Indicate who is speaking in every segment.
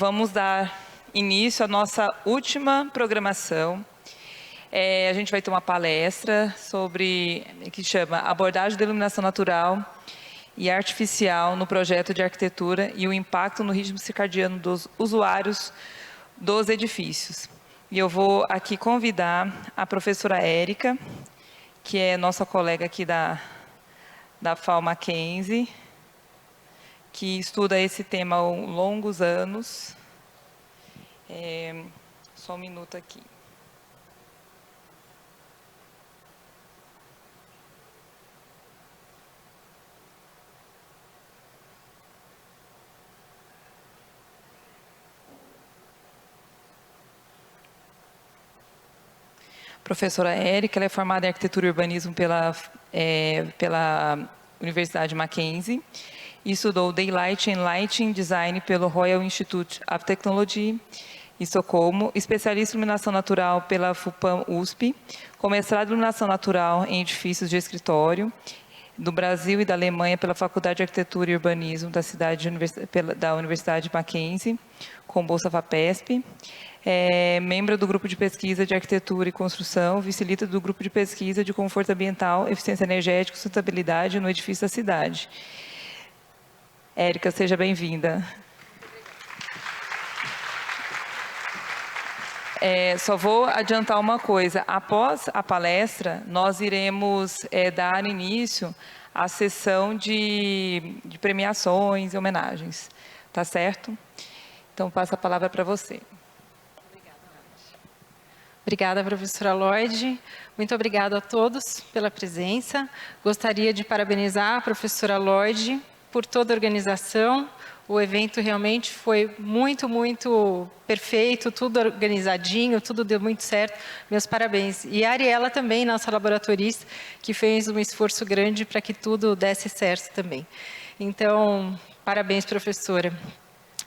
Speaker 1: Vamos dar início à nossa última programação. A gente vai ter uma palestra que chama Abordagem da Iluminação Natural e Artificial no Projeto de Arquitetura e o Impacto no Ritmo Circadiano dos Usuários dos Edifícios. E eu vou aqui convidar a professora Érica, que é nossa colega aqui da FAO Mackenzie, que estuda esse tema há longos anos. Só um minuto aqui. Professora Érica, ela é formada em Arquitetura e Urbanismo pela Universidade Mackenzie e estudou Daylight and Lighting Design pelo Royal Institute of Technology em Estocolmo, especialista em iluminação natural pela FUPAM-USP, com mestrado em iluminação natural em edifícios de escritório do Brasil e da Alemanha pela Faculdade de Arquitetura e Urbanismo da Universidade Mackenzie, com bolsa FAPESP. Membro do Grupo de Pesquisa de Arquitetura e Construção, vice-líder do Grupo de Pesquisa de Conforto Ambiental, Eficiência Energética e Sustentabilidade no Edifício da Cidade. Érica, seja bem-vinda. Só vou adiantar uma coisa. Após a palestra, nós iremos dar início à sessão de premiações e homenagens. Tá certo? Então, passo a palavra para você.
Speaker 2: Obrigada, professora Lloyd. Muito obrigada a todos pela presença. Gostaria de parabenizar a professora Lloyd por toda a organização. O evento realmente foi muito, muito perfeito, tudo organizadinho, tudo deu muito certo. Meus parabéns. E a Ariela também, nossa laboratorista, que fez um esforço grande para que tudo desse certo também. Então, parabéns, professora.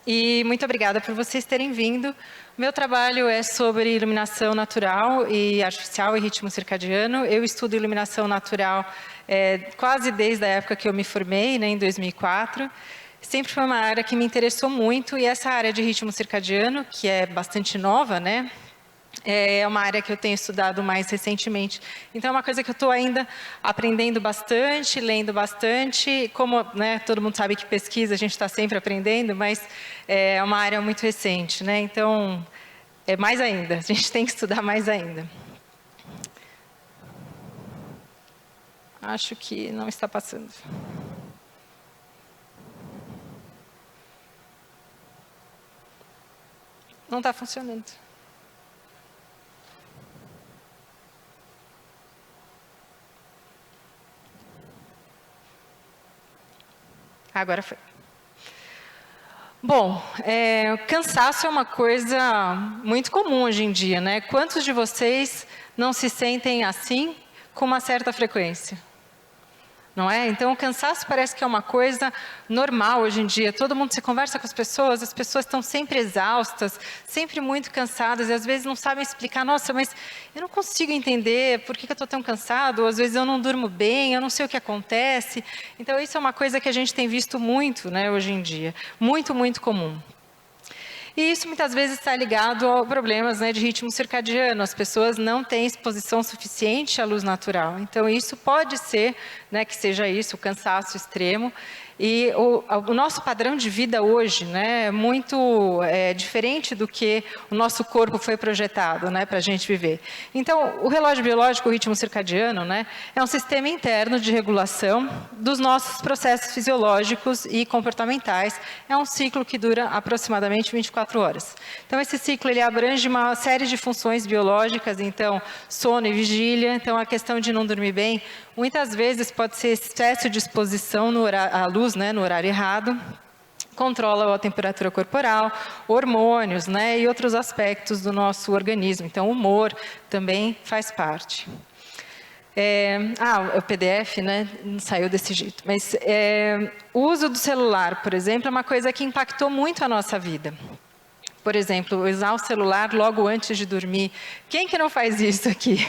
Speaker 2: E muito obrigada por vocês terem vindo. Meu trabalho é sobre iluminação natural e artificial e ritmo circadiano. Eu estudo iluminação natural quase desde a época que eu me formei, né, em 2004. Sempre foi uma área que me interessou muito, e essa área de ritmo circadiano, que é bastante nova, né, é uma área que eu tenho estudado mais recentemente. Então, é uma coisa que eu estou ainda aprendendo bastante, lendo bastante. Como, né, todo mundo sabe que pesquisa, a gente está sempre aprendendo, mas é uma área muito recente, né? Então, mais ainda, a gente tem que estudar mais ainda. Acho que não está passando. Não está funcionando. Agora foi. Bom, cansaço é uma coisa muito comum hoje em dia, né? Quantos de vocês não se sentem assim com uma certa frequência? Não é? Então, o cansaço parece que é uma coisa normal hoje em dia. Todo mundo se conversa com as pessoas estão sempre exaustas, sempre muito cansadas, e às vezes não sabem explicar, nossa, mas eu não consigo entender por que eu estou tão cansado, ou às vezes eu não durmo bem, eu não sei o que acontece. Então, isso é uma coisa que a gente tem visto muito, né, hoje em dia. Muito, muito comum. E isso muitas vezes está ligado a problemas, né, de ritmo circadiano. As pessoas não têm exposição suficiente à luz natural. Então, isso pode ser, né, que seja isso, o cansaço extremo. E o nosso padrão de vida hoje, né, é muito diferente do que o nosso corpo foi projetado, né, para a gente viver. Então, o relógio biológico, o ritmo circadiano, né, é um sistema interno de regulação dos nossos processos fisiológicos e comportamentais. É um ciclo que dura aproximadamente 24 horas. Então, esse ciclo ele abrange uma série de funções biológicas, então, sono e vigília. Então, a questão de não dormir bem, muitas vezes pode ser excesso de exposição à luz, né, no horário errado. Controla a temperatura corporal, hormônios, né, e outros aspectos do nosso organismo. Então, o humor também faz parte. O PDF, né, não saiu desse jeito. Mas o uso do celular, por exemplo, é uma coisa que impactou muito a nossa vida. Por exemplo, usar o celular logo antes de dormir. Quem que não faz isso aqui?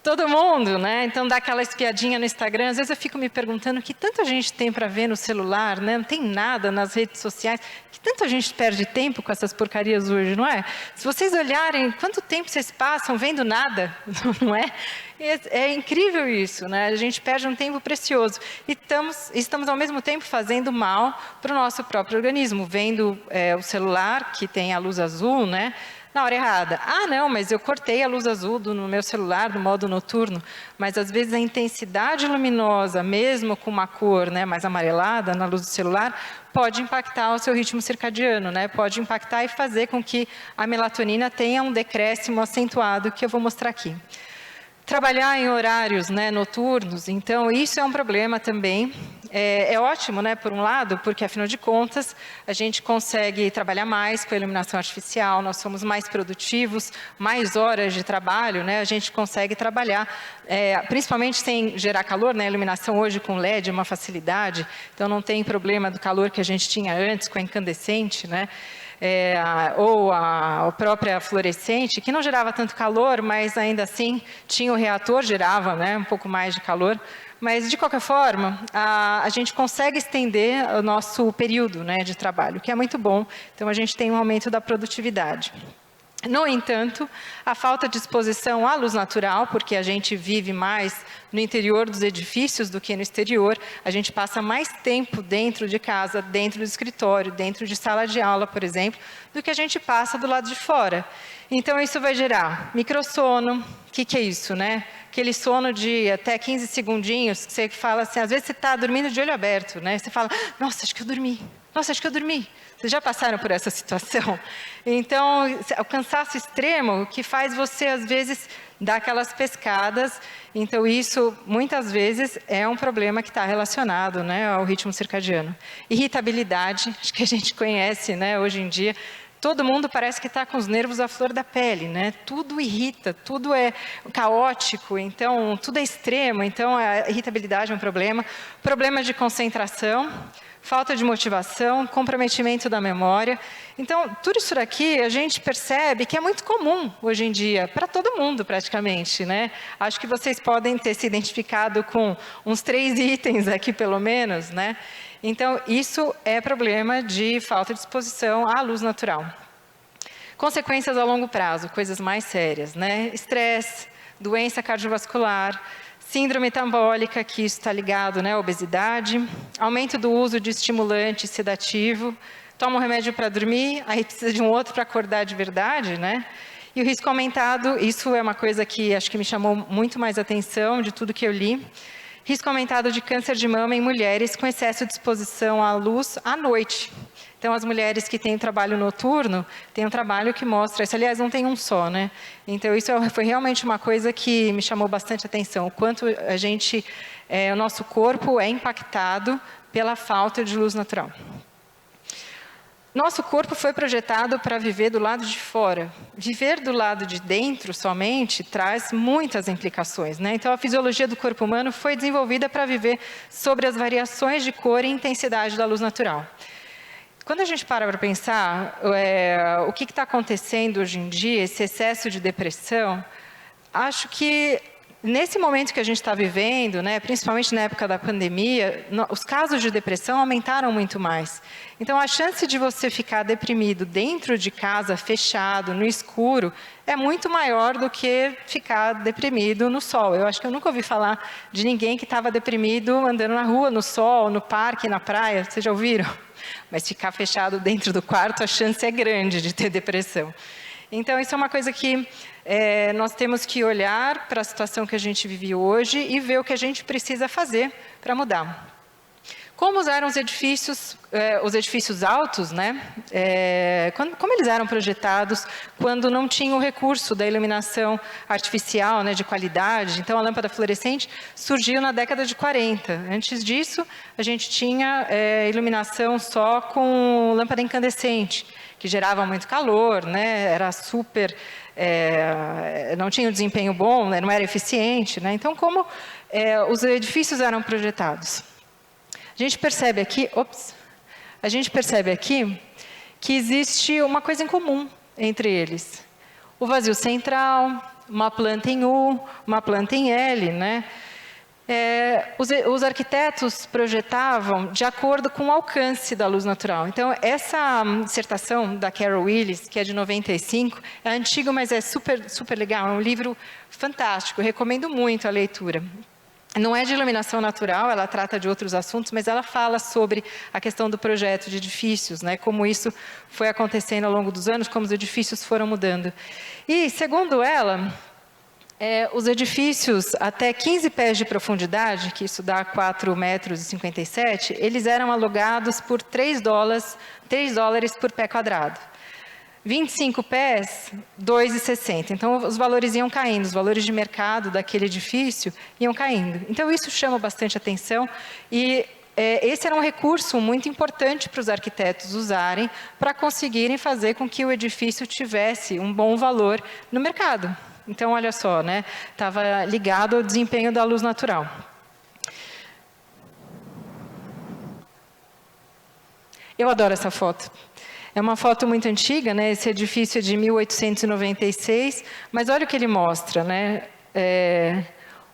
Speaker 2: Todo mundo, né? Então dá aquela espiadinha no Instagram. Às vezes eu fico me perguntando que tanta gente tem para ver no celular, né? Não tem nada nas redes sociais. Que tanta gente perde tempo com essas porcarias hoje, não é? Se vocês olharem, quanto tempo vocês passam vendo nada, não é? É incrível isso, né? A gente perde um tempo precioso. E estamos ao mesmo tempo fazendo mal para o nosso próprio organismo, vendo o celular que tem a luz azul, né? Na hora errada. Ah, não, mas eu cortei a luz azul no meu celular, no modo noturno. Mas, às vezes, a intensidade luminosa, mesmo com uma cor, né, mais amarelada na luz do celular, pode impactar o seu ritmo circadiano, né? Pode impactar e fazer com que a melatonina tenha um decréscimo acentuado, que eu vou mostrar aqui. Trabalhar em horários, né, noturnos, então isso é um problema também. É ótimo, né, por um lado, porque afinal de contas a gente consegue trabalhar mais com a iluminação artificial, nós somos mais produtivos, mais horas de trabalho, né, a gente consegue trabalhar, principalmente sem gerar calor, né, a iluminação hoje com LED é uma facilidade, então não tem problema do calor que a gente tinha antes com a incandescente, né. Ou a própria fluorescente, que não gerava tanto calor, mas ainda assim tinha o reator, gerava, né, um pouco mais de calor. Mas, de qualquer forma, a gente consegue estender o nosso período, né, de trabalho, que é muito bom. Então, a gente tem um aumento da produtividade. No entanto, a falta de exposição à luz natural, porque a gente vive mais no interior dos edifícios do que no exterior, a gente passa mais tempo dentro de casa, dentro do escritório, dentro de sala de aula, por exemplo, do que a gente passa do lado de fora. Então, isso vai gerar microssono. O que é isso, né? Aquele sono de até 15 segundinhos, que você fala assim, às vezes você está dormindo de olho aberto, né? Você fala, nossa, acho que eu dormi. Nossa, acho que eu dormi. Vocês já passaram por essa situação? Então, o cansaço extremo que faz você, às vezes, dar aquelas pescadas. Então, isso, muitas vezes, é um problema que está relacionado, né, ao ritmo circadiano. Irritabilidade, acho que a gente conhece, né, hoje em dia. Todo mundo parece que está com os nervos à flor da pele, né? Tudo irrita, tudo é caótico, então, tudo é extremo. Então, a irritabilidade é um problema. Problemas de concentração, falta de motivação, comprometimento da memória. Então, tudo isso daqui a gente percebe que é muito comum hoje em dia, para todo mundo praticamente, né? Acho que vocês podem ter se identificado com uns 3 itens aqui, pelo menos, né? Então, isso é problema de falta de exposição à luz natural. Consequências a longo prazo, coisas mais sérias, né? Estresse, doença cardiovascular, síndrome metabólica, que isso está ligado, né, à obesidade, aumento do uso de estimulante sedativo, toma um remédio para dormir, aí precisa de um outro para acordar de verdade, né? E o risco aumentado, isso é uma coisa que acho que me chamou muito mais atenção de tudo que eu li. Risco aumentado de câncer de mama em mulheres com excesso de exposição à luz à noite. Então, as mulheres que têm trabalho noturno, têm um trabalho que mostra isso. Aliás, não tem um só, né? Então, isso foi realmente uma coisa que me chamou bastante atenção. O quanto a gente, o nosso corpo é impactado pela falta de luz natural. Nosso corpo foi projetado para viver do lado de fora. Viver do lado de dentro somente traz muitas implicações, né? Então, a fisiologia do corpo humano foi desenvolvida para viver sobre as variações de cor e intensidade da luz natural. Quando a gente para pensar o que está acontecendo hoje em dia, esse excesso de depressão, acho que nesse momento que a gente está vivendo, né, principalmente na época da pandemia, os casos de depressão aumentaram muito mais. Então, a chance de você ficar deprimido dentro de casa, fechado, no escuro, é muito maior do que ficar deprimido no sol. Eu acho que eu nunca ouvi falar de ninguém que estava deprimido andando na rua, no sol, no parque, na praia. Vocês já ouviram? Mas ficar fechado dentro do quarto, a chance é grande de ter depressão. Então, isso é uma coisa que nós temos que olhar para a situação que a gente vive hoje e ver o que a gente precisa fazer para mudar. Como eram os edifícios altos, né? Como eles eram projetados quando não tinha o recurso da iluminação artificial, né, de qualidade. Então, a lâmpada fluorescente surgiu na década de 40. Antes disso, a gente tinha iluminação só com lâmpada incandescente, que gerava muito calor, né? Era super... não tinha um desempenho bom, né? Não era eficiente, né? Então, como os edifícios eram projetados? A gente percebe aqui que existe uma coisa em comum entre eles. O vazio central, uma planta em U, uma planta em L, né? Os arquitetos projetavam de acordo com o alcance da luz natural. Então, essa dissertação da Carol Willis, que é de 95, é antiga, mas é super, super legal. É um livro fantástico, eu recomendo muito a leitura. Não é de iluminação natural, ela trata de outros assuntos, mas ela fala sobre a questão do projeto de edifícios, né? Como isso foi acontecendo ao longo dos anos, como os edifícios foram mudando. E, segundo ela, os edifícios até 15 pés de profundidade, que isso dá 4,57 metros, eles eram alugados por $3 por pé quadrado. 25 pés, 2,60. Então, os valores iam caindo, os valores de mercado daquele edifício iam caindo. Então, isso chama bastante atenção e esse era um recurso muito importante para os arquitetos usarem para conseguirem fazer com que o edifício tivesse um bom valor no mercado. Então, olha só, né? Estava ligado ao desempenho da luz natural. Eu adoro essa foto. É uma foto muito antiga, né? Esse edifício é de 1896, mas olha o que ele mostra, né?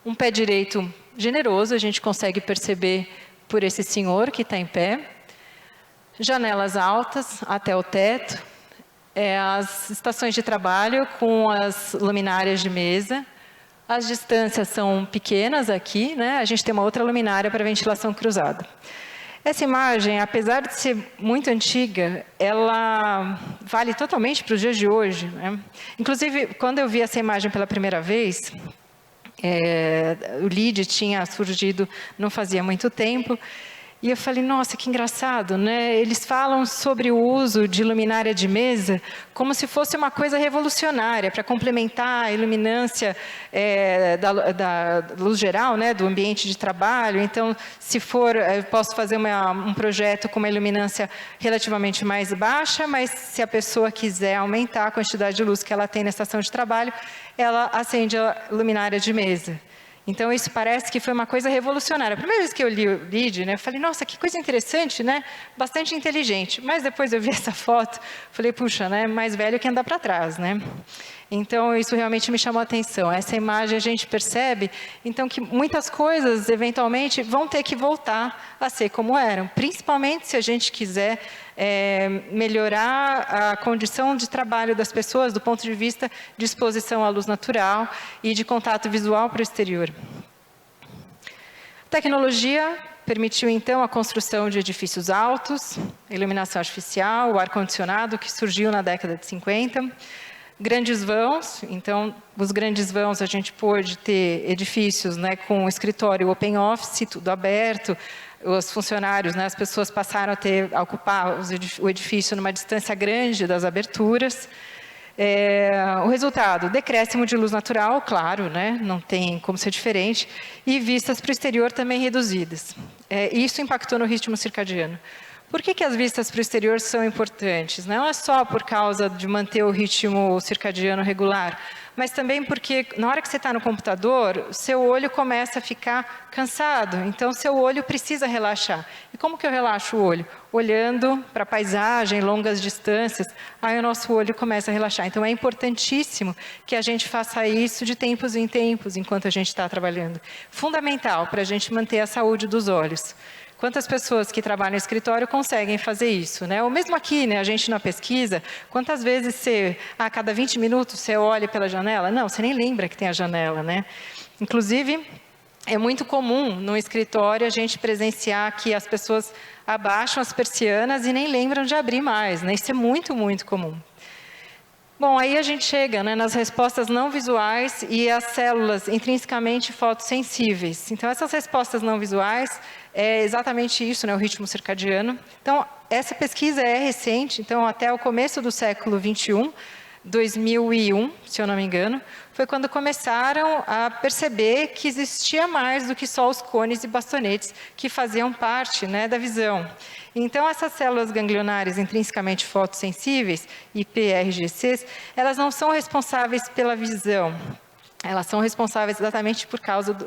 Speaker 2: Um pé direito generoso, a gente consegue perceber por esse senhor que está em pé. Janelas altas até o teto. As estações de trabalho com as luminárias de mesa. As distâncias são pequenas aqui, né? A gente tem uma outra luminária para ventilação cruzada. Essa imagem, apesar de ser muito antiga, ela vale totalmente para os dias de hoje, né? Inclusive, quando eu vi essa imagem pela primeira vez, o LEED tinha surgido não fazia muito tempo, e eu falei, nossa, que engraçado, né? Eles falam sobre o uso de luminária de mesa como se fosse uma coisa revolucionária, para complementar a iluminância da luz geral, né? Do ambiente de trabalho. Então, se for, eu posso fazer um projeto com uma iluminância relativamente mais baixa, mas se a pessoa quiser aumentar a quantidade de luz que ela tem na estação de trabalho, ela acende a luminária de mesa. Então, isso parece que foi uma coisa revolucionária. A primeira vez que eu li o LEED, né, eu falei, nossa, que coisa interessante, né? Bastante inteligente. Mas depois eu vi essa foto, falei, puxa, né, mais velho que andar para trás, né? Então, isso realmente me chamou a atenção. Essa imagem a gente percebe, então, que muitas coisas, eventualmente, vão ter que voltar a ser como eram. Principalmente se a gente quiser melhorar a condição de trabalho das pessoas do ponto de vista de exposição à luz natural e de contato visual para o exterior. A tecnologia permitiu, então, a construção de edifícios altos, iluminação artificial, o ar-condicionado, que surgiu na década de 50, grandes vãos. Então, os grandes vãos, a gente pôde ter edifícios, né, com escritório open office, tudo aberto. Os funcionários, né, as pessoas passaram a ocupar o edifício numa distância grande das aberturas. O resultado, decréscimo de luz natural, claro, né, não tem como ser diferente, e vistas para o exterior também reduzidas. Isso impactou no ritmo circadiano. Por que as vistas para o exterior são importantes? Não é só por causa de manter o ritmo circadiano regular, mas também porque na hora que você está no computador, seu olho começa a ficar cansado, então seu olho precisa relaxar. E como que eu relaxo o olho? Olhando para a paisagem, longas distâncias, aí o nosso olho começa a relaxar. Então é importantíssimo que a gente faça isso de tempos em tempos, enquanto a gente está trabalhando. Fundamental para a gente manter a saúde dos olhos. Quantas pessoas que trabalham no escritório conseguem fazer isso, né? Ou mesmo aqui, né, a gente na pesquisa, quantas vezes você, a cada 20 minutos, você olha pela janela? Não, você nem lembra que tem a janela, né? Inclusive, é muito comum no escritório a gente presenciar que as pessoas abaixam as persianas e nem lembram de abrir mais, né? Isso é muito, muito comum. Bom, aí a gente chega, né, nas respostas não visuais e as células intrinsecamente fotossensíveis. Então, essas respostas não visuais é exatamente isso, né, o ritmo circadiano. Então, essa pesquisa é recente, então até o começo do século 21, 2001, se eu não me engano, foi quando começaram a perceber que existia mais do que só os cones e bastonetes que faziam parte, né, da visão. Então, essas células ganglionares intrinsecamente fotossensíveis, IPRGCs, elas não são responsáveis pela visão. Elas são responsáveis exatamente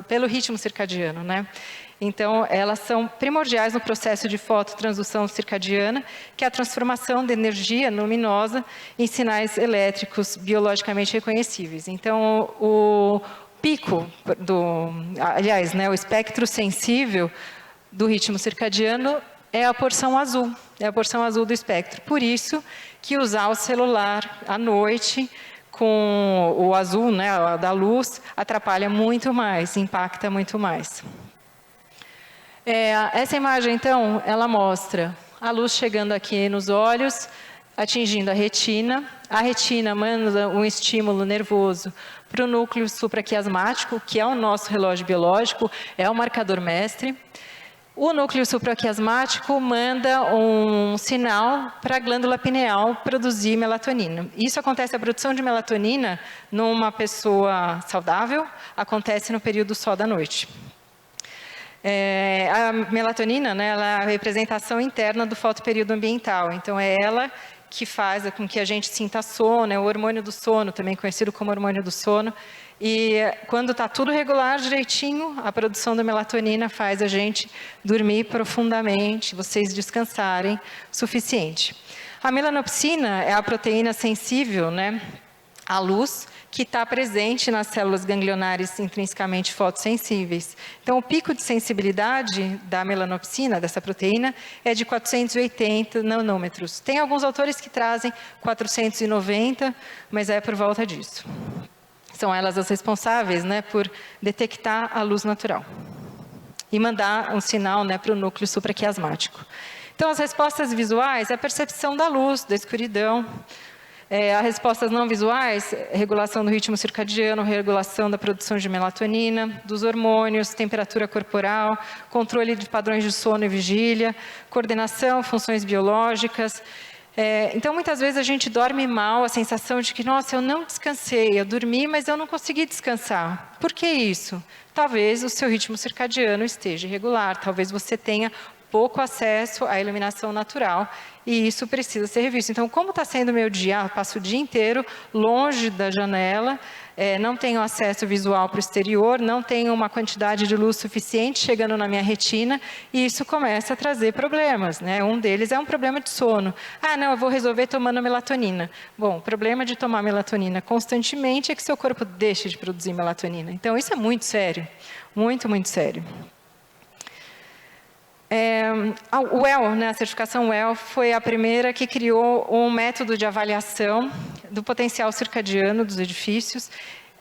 Speaker 2: pelo ritmo circadiano, né? Então, elas são primordiais no processo de fototransdução circadiana, que é a transformação de energia luminosa em sinais elétricos biologicamente reconhecíveis. Então, o pico aliás, né, o espectro sensível do ritmo circadiano é a porção azul, do espectro. Por isso que usar o celular à noite com o azul, né, da luz, atrapalha muito mais, impacta muito mais. Essa imagem, então, ela mostra a luz chegando aqui nos olhos, atingindo a retina. A retina manda um estímulo nervoso para o núcleo supraquiasmático, que é o nosso relógio biológico, é o marcador mestre. O núcleo supraquiasmático manda um sinal para a glândula pineal produzir melatonina. Isso acontece, a produção de melatonina, numa pessoa saudável, acontece no período só da noite. A melatonina, né, ela é a representação interna do fotoperíodo ambiental. Então, é ela que faz com que a gente sinta sono, é o hormônio do sono, também conhecido como hormônio do sono. E quando está tudo regular, direitinho, a produção da melatonina faz a gente dormir profundamente, vocês descansarem o suficiente. A melanopsina é a proteína sensível, né, à luz, que está presente nas células ganglionares intrinsecamente fotossensíveis. Então, o pico de sensibilidade da melanopsina, dessa proteína, é de 480 nanômetros. Tem alguns autores que trazem 490, mas é por volta disso. São elas as responsáveis, né, por detectar a luz natural e mandar um sinal, né, para o núcleo supraquiasmático. Então, as respostas visuais é a percepção da luz, da escuridão. As respostas não visuais, regulação do ritmo circadiano, regulação da produção de melatonina, dos hormônios, temperatura corporal, controle de padrões de sono e vigília, coordenação, funções biológicas. Então, muitas vezes a gente dorme mal, a sensação de que, nossa, eu não descansei, eu dormi, mas eu não consegui descansar. Por que isso? Talvez o seu ritmo circadiano esteja irregular, talvez você tenha pouco acesso à iluminação natural e isso precisa ser revisto. Então, como está sendo o meu dia? Eu passo o dia inteiro longe da janela, não tenho acesso visual para o exterior, não tenho uma quantidade de luz suficiente chegando na minha retina e isso começa a trazer problemas, né? Um deles é um problema de sono. Ah, não, eu vou resolver tomando melatonina. Bom, o problema de tomar melatonina constantemente é que seu corpo deixa de produzir melatonina. Então, isso é muito sério, muito, muito sério. O WELL, né, a certificação WELL, foi a primeira que criou um método de avaliação do potencial circadiano dos edifícios.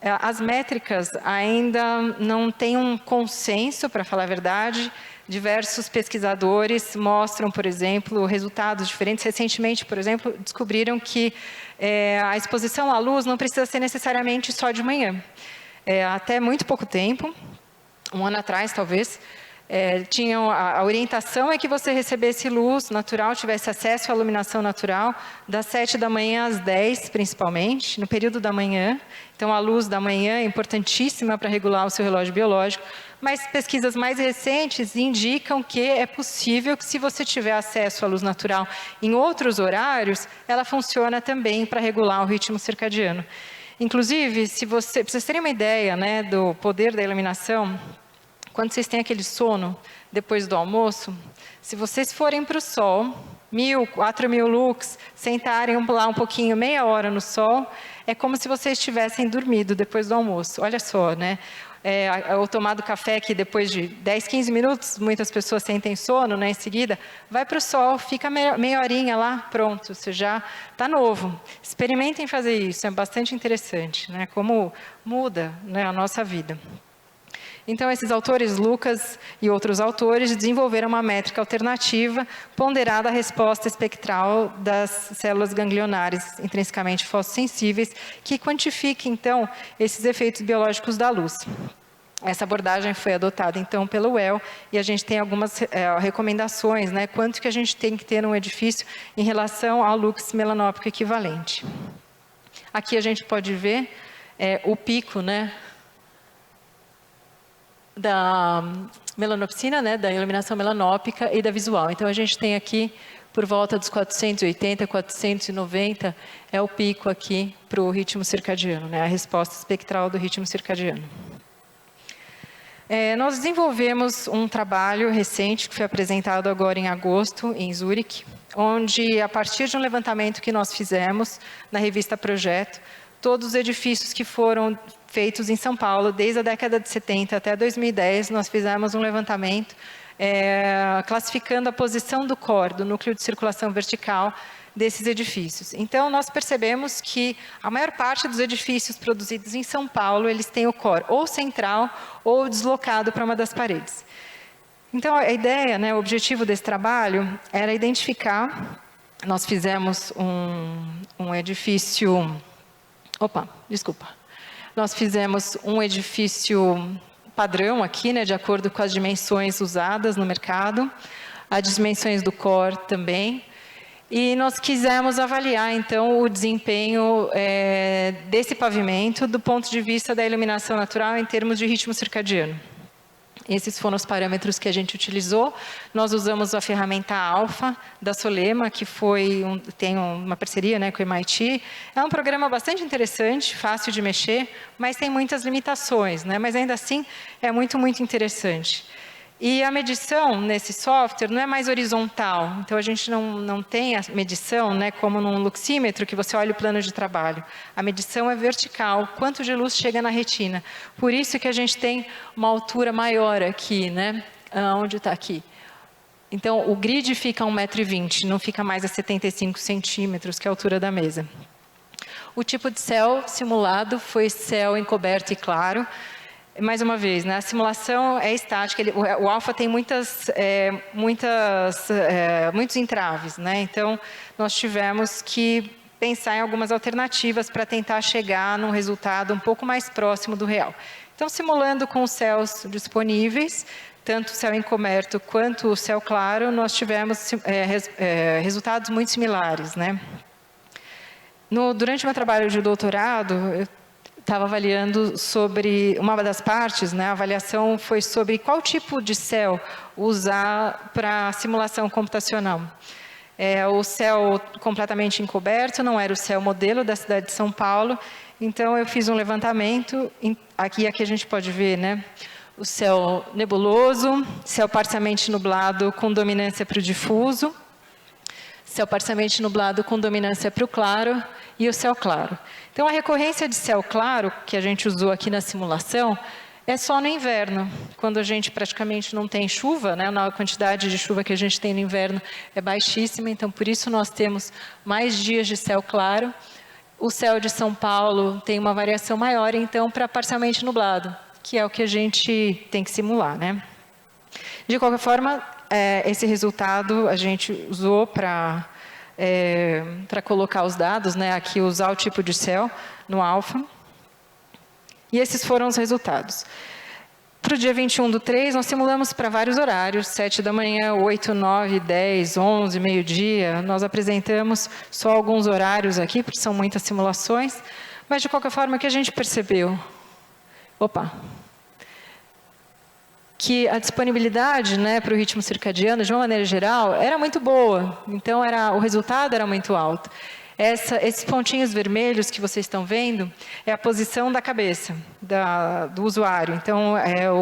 Speaker 2: As métricas ainda não têm um consenso, para falar a verdade. Diversos pesquisadores mostram, por exemplo, resultados diferentes. Recentemente, por exemplo, descobriram que a exposição à luz não precisa ser necessariamente só de manhã. Até muito pouco tempo, um ano atrás talvez, a orientação é que você recebesse luz natural, tivesse acesso à iluminação natural, das 7 da manhã às 10, principalmente, no período da manhã. Então, a luz da manhã é importantíssima para regular o seu relógio biológico, mas pesquisas mais recentes indicam que é possível que, se você tiver acesso à luz natural em outros horários, ela funciona também para regular o ritmo circadiano. Inclusive, para vocês terem uma ideia, né, do poder da iluminação, quando vocês têm aquele sono depois do almoço, se vocês forem para o sol, 4.000 lux, sentarem lá um pouquinho, meia hora no sol, é como se vocês tivessem dormido depois do almoço. Olha só, né? Ou tomado café que depois de 10, 15 minutos, muitas pessoas sentem sono, né? Em seguida, vai para o sol, fica meia horinha lá, pronto, você já está novo. Experimentem fazer isso, é bastante interessante, né? Como muda, né, a nossa vida. Então, esses autores, Lucas e outros autores, desenvolveram uma métrica alternativa ponderada à resposta espectral das células ganglionares intrinsecamente fotossensíveis, que quantifica, então, esses efeitos biológicos da luz. Essa abordagem foi adotada, então, pelo WELL, e a gente tem algumas recomendações, né, quanto que a gente tem que ter num edifício em relação ao lux melanópico equivalente. Aqui a gente pode ver o pico, né, da melanopsina, né, da iluminação melanópica e da visual. Então, a gente tem aqui, por volta dos 480, 490, é o pico aqui para o ritmo circadiano, né, a resposta espectral do ritmo circadiano. Nós desenvolvemos um trabalho recente, que foi apresentado agora em agosto, em Zurique, onde, a partir de um levantamento que nós fizemos na revista Projeto, todos os edifícios que foram feitos em São Paulo, desde a década de 70 até 2010, nós fizemos um levantamento classificando a posição do core, do núcleo de circulação vertical, desses edifícios. Então, nós percebemos que a maior parte dos edifícios produzidos em São Paulo, eles têm o core ou central ou deslocado para uma das paredes. Então, a ideia, né, o objetivo desse trabalho era identificar, nós fizemos um edifício, nós fizemos um edifício padrão aqui, né, de acordo com as dimensões usadas no mercado, as dimensões do core também, e nós quisemos avaliar, então, o desempenho desse pavimento do ponto de vista da iluminação natural em termos de ritmo circadiano. Esses foram os parâmetros que a gente utilizou. Nós usamos a ferramenta Alpha da Solema, que tem uma parceria, né, com o MIT. É um programa bastante interessante, fácil de mexer, mas tem muitas limitações, né? Mas ainda assim é muito, muito interessante. E a medição nesse software não é mais horizontal, então a gente não tem a medição, né, como num luxímetro, que você olha o plano de trabalho. A medição é vertical, quanto de luz chega na retina. Por isso que a gente tem uma altura maior aqui, né, onde está aqui. Então, o grid fica a 1,20 m, não fica mais a 75 centímetros, que é a altura da mesa. O tipo de céu simulado foi céu encoberto e claro. Mais uma vez, né, a simulação é estática, o alfa tem muitos entraves, né? Então, nós tivemos que pensar em algumas alternativas para tentar chegar num resultado um pouco mais próximo do real. Então, simulando com os céus disponíveis, tanto o céu encoberto quanto o céu claro, nós tivemos resultados muito similares, né? Durante o meu trabalho de doutorado, eu estava avaliando sobre, uma das partes, né, a avaliação foi sobre qual tipo de céu usar para simulação computacional. O céu completamente encoberto não era o céu modelo da cidade de São Paulo, então eu fiz um levantamento, aqui a gente pode ver, né, o céu nebuloso, céu parcialmente nublado com dominância para o difuso, céu parcialmente nublado com dominância para o claro e o céu claro. Então, a recorrência de céu claro, que a gente usou aqui na simulação, é só no inverno, quando a gente praticamente não tem chuva, né? A quantidade de chuva que a gente tem no inverno é baixíssima, então, por isso nós temos mais dias de céu claro. O céu de São Paulo tem uma variação maior, então, para parcialmente nublado, que é o que a gente tem que simular, né? De qualquer forma, esse resultado a gente usou para colocar os dados, né, aqui usar o tipo de céu no alfa. E esses foram os resultados. Para o dia 21/3, nós simulamos para vários horários, 7 da manhã, 8, 9, 10, 11, meio-dia. Nós apresentamos só alguns horários aqui, porque são muitas simulações, mas de qualquer forma, o que a gente percebeu? Que a disponibilidade, né, para o ritmo circadiano, de uma maneira geral, era muito boa. Então, o resultado era muito alto. Esses pontinhos vermelhos que vocês estão vendo é a posição da cabeça do usuário. Então,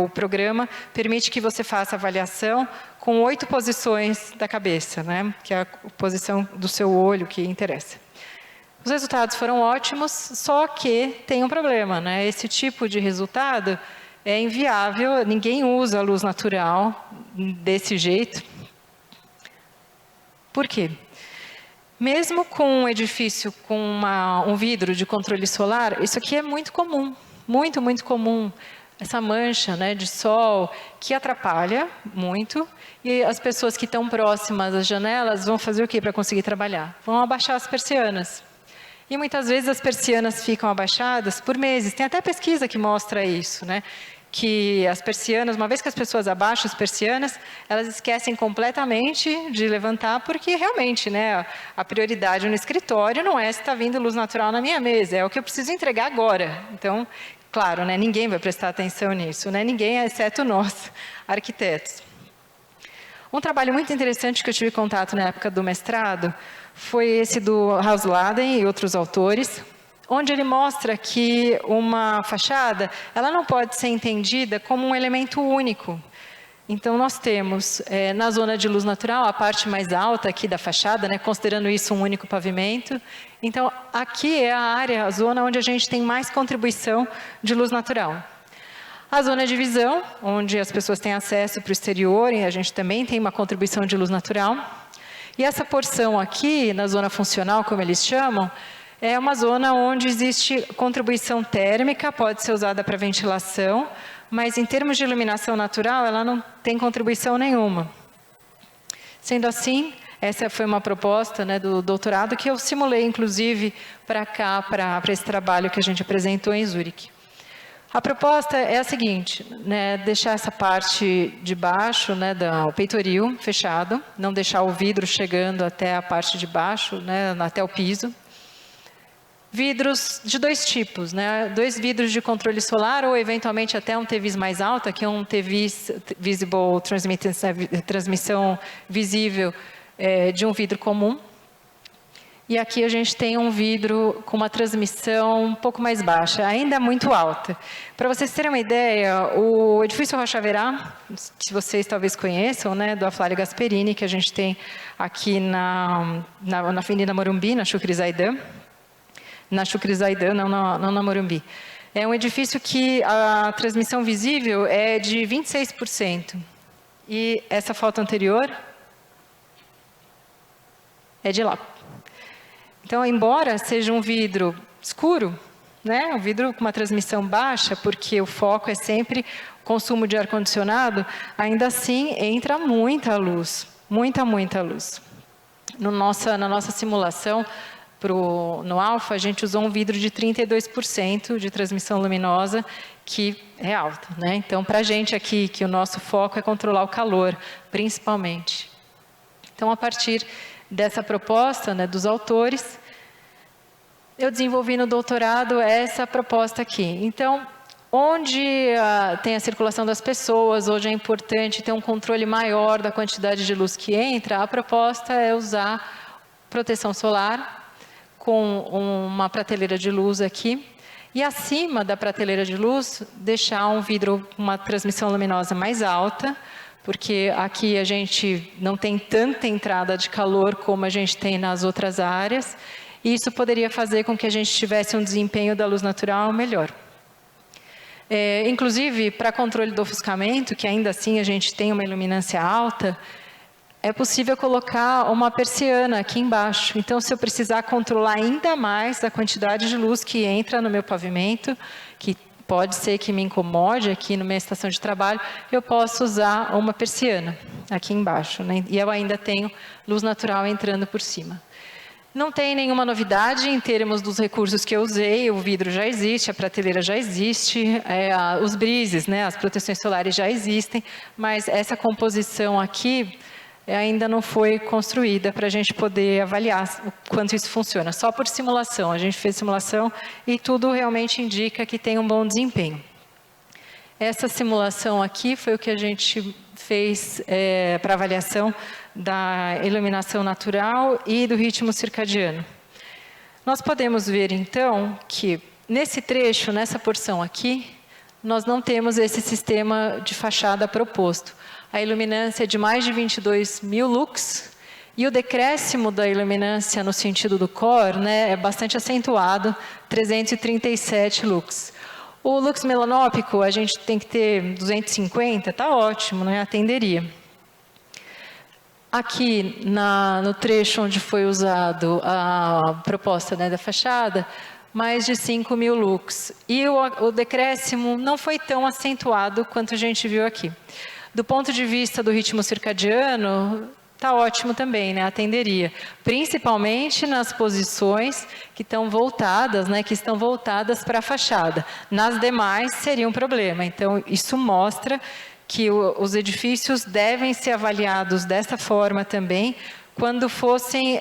Speaker 2: o programa permite que você faça avaliação com 8 posições da cabeça, né, que é a posição do seu olho que interessa. Os resultados foram ótimos, só que tem um problema, né? Esse tipo de resultado é inviável, ninguém usa a luz natural desse jeito. Por quê? Mesmo com um edifício com um vidro de controle solar, isso aqui é muito comum, muito, muito comum. Essa mancha, né, de sol que atrapalha muito, e as pessoas que estão próximas às janelas vão fazer o quê para conseguir trabalhar? Vão abaixar as persianas. E muitas vezes as persianas ficam abaixadas por meses. Tem até pesquisa que mostra isso, né? Que as persianas, uma vez que as pessoas abaixam as persianas, elas esquecem completamente de levantar, porque realmente, né, a prioridade no escritório não é se está vindo luz natural na minha mesa, é o que eu preciso entregar agora. Então, claro, né, ninguém vai prestar atenção nisso, né? Ninguém, exceto nós, arquitetos. Um trabalho muito interessante que eu tive contato na época do mestrado foi esse do Hausladen e outros autores, onde ele mostra que uma fachada, ela não pode ser entendida como um elemento único. Então, nós temos, na zona de luz natural, a parte mais alta aqui da fachada, né, considerando isso um único pavimento. Então, aqui é a área, a zona onde a gente tem mais contribuição de luz natural. A zona de visão, onde as pessoas têm acesso para o exterior, e a gente também tem uma contribuição de luz natural. E essa porção aqui, na zona funcional, como eles chamam, é uma zona onde existe contribuição térmica, pode ser usada para ventilação, mas em termos de iluminação natural, ela não tem contribuição nenhuma. Sendo assim, essa foi uma proposta, né, do doutorado que eu simulei, inclusive, para cá, para esse trabalho que a gente apresentou em Zurique. A proposta é a seguinte, né, deixar essa parte de baixo, né, do peitoril fechado, não deixar o vidro chegando até a parte de baixo, né, até o piso. Vidros de dois tipos, né, 2 vidros de controle solar ou eventualmente até um TVIS mais alto, aqui é um TVIS, Visible transmissão visível de um vidro comum. E aqui a gente tem um vidro com uma transmissão um pouco mais baixa, ainda muito alta. Para vocês terem uma ideia, o edifício Rocha Verá, que vocês talvez conheçam, né, do Aflálio Gasperini, que a gente tem aqui na Avenida Morumbi, na Shukri Zaidan. Na Shukri Zaidan, não na Morumbi. É um edifício que a transmissão visível é de 26%. E essa foto anterior é de lá. Então, embora seja um vidro escuro, né, um vidro com uma transmissão baixa, porque o foco é sempre o consumo de ar-condicionado, ainda assim entra muita luz, muita luz. Na nossa simulação, no alfa, a gente usou um vidro de 32% de transmissão luminosa, que é alto, né? Então, para a gente aqui, que o nosso foco é controlar o calor, principalmente. Então, a partir dessa proposta, né, dos autores, eu desenvolvi no doutorado essa proposta aqui. Então, onde tem a circulação das pessoas, hoje é importante ter um controle maior da quantidade de luz que entra, a proposta é usar proteção solar com uma prateleira de luz aqui, e acima da prateleira de luz, deixar um vidro com uma transmissão luminosa mais alta, porque aqui a gente não tem tanta entrada de calor como a gente tem nas outras áreas, e isso poderia fazer com que a gente tivesse um desempenho da luz natural melhor. Inclusive, para controle do ofuscamento, que ainda assim a gente tem uma iluminância alta, é possível colocar uma persiana aqui embaixo. Então, se eu precisar controlar ainda mais a quantidade de luz que entra no meu pavimento, que pode ser que me incomode aqui na minha estação de trabalho, eu posso usar uma persiana aqui embaixo, né? E eu ainda tenho luz natural entrando por cima. Não tem nenhuma novidade em termos dos recursos que eu usei, o vidro já existe, a prateleira já existe, os brises, né, as proteções solares já existem, mas essa composição aqui ainda não foi construída para a gente poder avaliar o quanto isso funciona. Só por simulação, a gente fez simulação e tudo realmente indica que tem um bom desempenho. Essa simulação aqui foi o que a gente fez para avaliação da iluminação natural e do ritmo circadiano. Nós podemos ver, então, que nesse trecho, nessa porção aqui, nós não temos esse sistema de fachada proposto. A iluminância é de mais de 22.000 lux, e o decréscimo da iluminância no sentido do core, né, é bastante acentuado, 337 lux. O lux melanópico, a gente tem que ter 250, está ótimo, né, atenderia. Aqui, no trecho onde foi usado a proposta, né, da fachada, mais de 5.000 lux. E o decréscimo não foi tão acentuado quanto a gente viu aqui. Do ponto de vista do ritmo circadiano, está ótimo também, né? Atenderia. Principalmente nas posições que estão voltadas, né? Que estão voltadas para a fachada. Nas demais, seria um problema. Então, isso mostra que os edifícios devem ser avaliados dessa forma também, quando fossem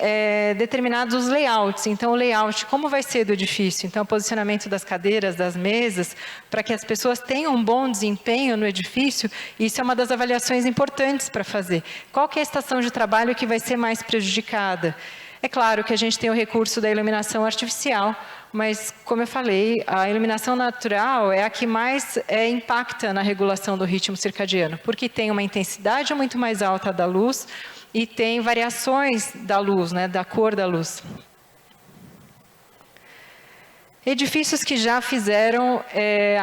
Speaker 2: determinados os layouts. Então, o layout, como vai ser do edifício? Então, o posicionamento das cadeiras, das mesas, para que as pessoas tenham um bom desempenho no edifício, isso é uma das avaliações importantes para fazer. Qual que é a estação de trabalho que vai ser mais prejudicada? É claro que a gente tem o recurso da iluminação artificial, mas, como eu falei, a iluminação natural é a que mais impacta na regulação do ritmo circadiano, porque tem uma intensidade muito mais alta da luz e tem variações da luz, né, da cor da luz. Edifícios que já fizeram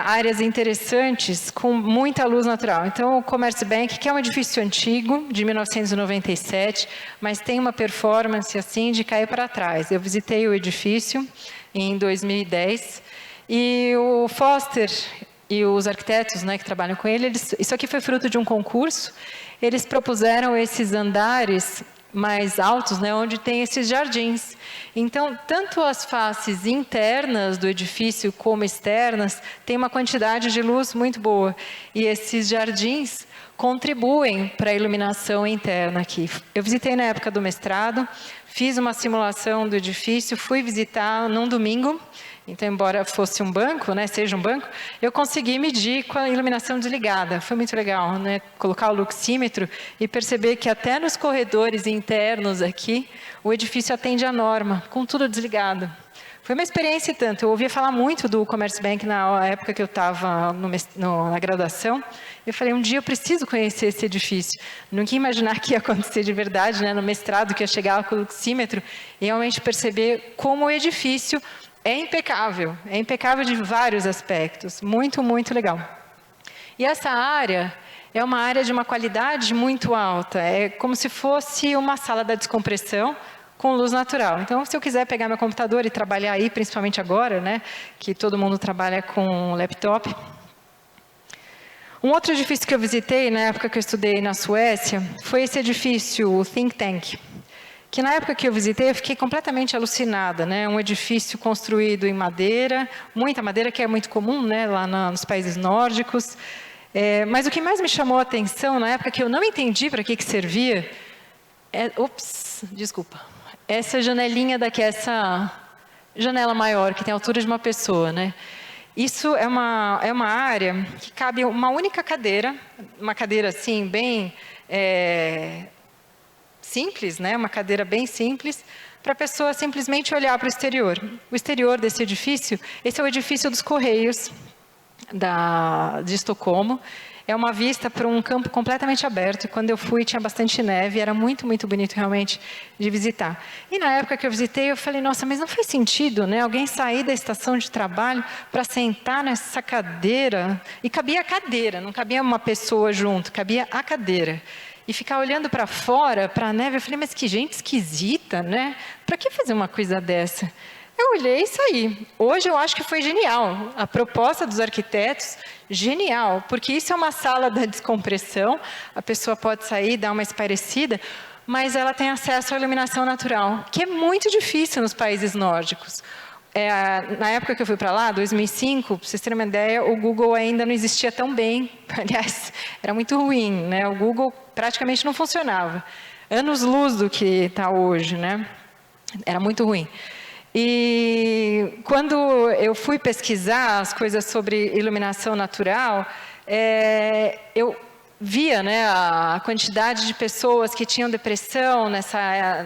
Speaker 2: áreas interessantes com muita luz natural. Então, o Commerzbank, que é um edifício antigo, de 1997, mas tem uma performance assim de cair para trás. Eu visitei o edifício em 2010 e o Foster e os arquitetos, né, que trabalham com ele, isso aqui foi fruto de um concurso. Eles propuseram esses andares mais altos, né, onde tem esses jardins. Então, tanto as faces internas do edifício como externas têm uma quantidade de luz muito boa. E esses jardins contribuem para a iluminação interna aqui. Eu visitei na época do mestrado, fiz uma simulação do edifício, fui visitar num domingo. Então, embora fosse um banco, né, seja um banco, eu consegui medir com a iluminação desligada. Foi muito legal, né, colocar o luxímetro e perceber que até nos corredores internos aqui, o edifício atende à norma, com tudo desligado. Foi uma experiência e tanto. Eu ouvia falar muito do Commerzbank na época que eu estava na graduação. Eu falei, um dia eu preciso conhecer esse edifício. Nunca ia imaginar que ia acontecer de verdade, né, no mestrado, que ia chegar com o luxímetro e realmente perceber como o edifício é impecável de vários aspectos, muito, muito legal. E essa área é uma área de uma qualidade muito alta, é como se fosse uma sala da descompressão com luz natural. Então, se eu quiser pegar meu computador e trabalhar aí, principalmente agora, né, que todo mundo trabalha com laptop. Um outro edifício que eu visitei, na época que eu estudei na Suécia, foi esse edifício, o Think Tank, que na época que eu visitei, eu fiquei completamente alucinada, né? Um edifício construído em madeira, muita madeira, que é muito comum, né, lá nos países nórdicos. Mas o que mais me chamou a atenção, na época que eu não entendi para que servia, essa janelinha daqui, essa janela maior, que tem a altura de uma pessoa, né? Isso é uma área que cabe uma única cadeira, uma cadeira assim, bem simples, né? Uma cadeira bem simples, para a pessoa simplesmente olhar para o exterior. O exterior desse edifício, esse é o edifício dos Correios de Estocolmo. É uma vista para um campo completamente aberto. E quando eu fui, tinha bastante neve, era muito, muito bonito realmente de visitar. E na época que eu visitei, eu falei, nossa, mas não faz sentido, né? Alguém sair da estação de trabalho para sentar nessa cadeira. E cabia a cadeira, não cabia uma pessoa junto, cabia a cadeira. E ficar olhando para fora, para a neve, eu falei, mas que gente esquisita, né? Para que fazer uma coisa dessa? Eu olhei e saí. Hoje eu acho que foi genial. A proposta dos arquitetos, genial. Porque isso é uma sala da descompressão, a pessoa pode sair, dar uma espairecida, mas ela tem acesso à iluminação natural, que é muito difícil nos países nórdicos. Na época que eu fui para lá, 2005, para vocês terem uma ideia, o Google ainda não existia tão bem. Aliás, era muito ruim, né? O Google praticamente não funcionava. Anos-luz do que está hoje, né? Era muito ruim. E quando eu fui pesquisar as coisas sobre iluminação natural, eu via, né, a quantidade de pessoas que tinham depressão,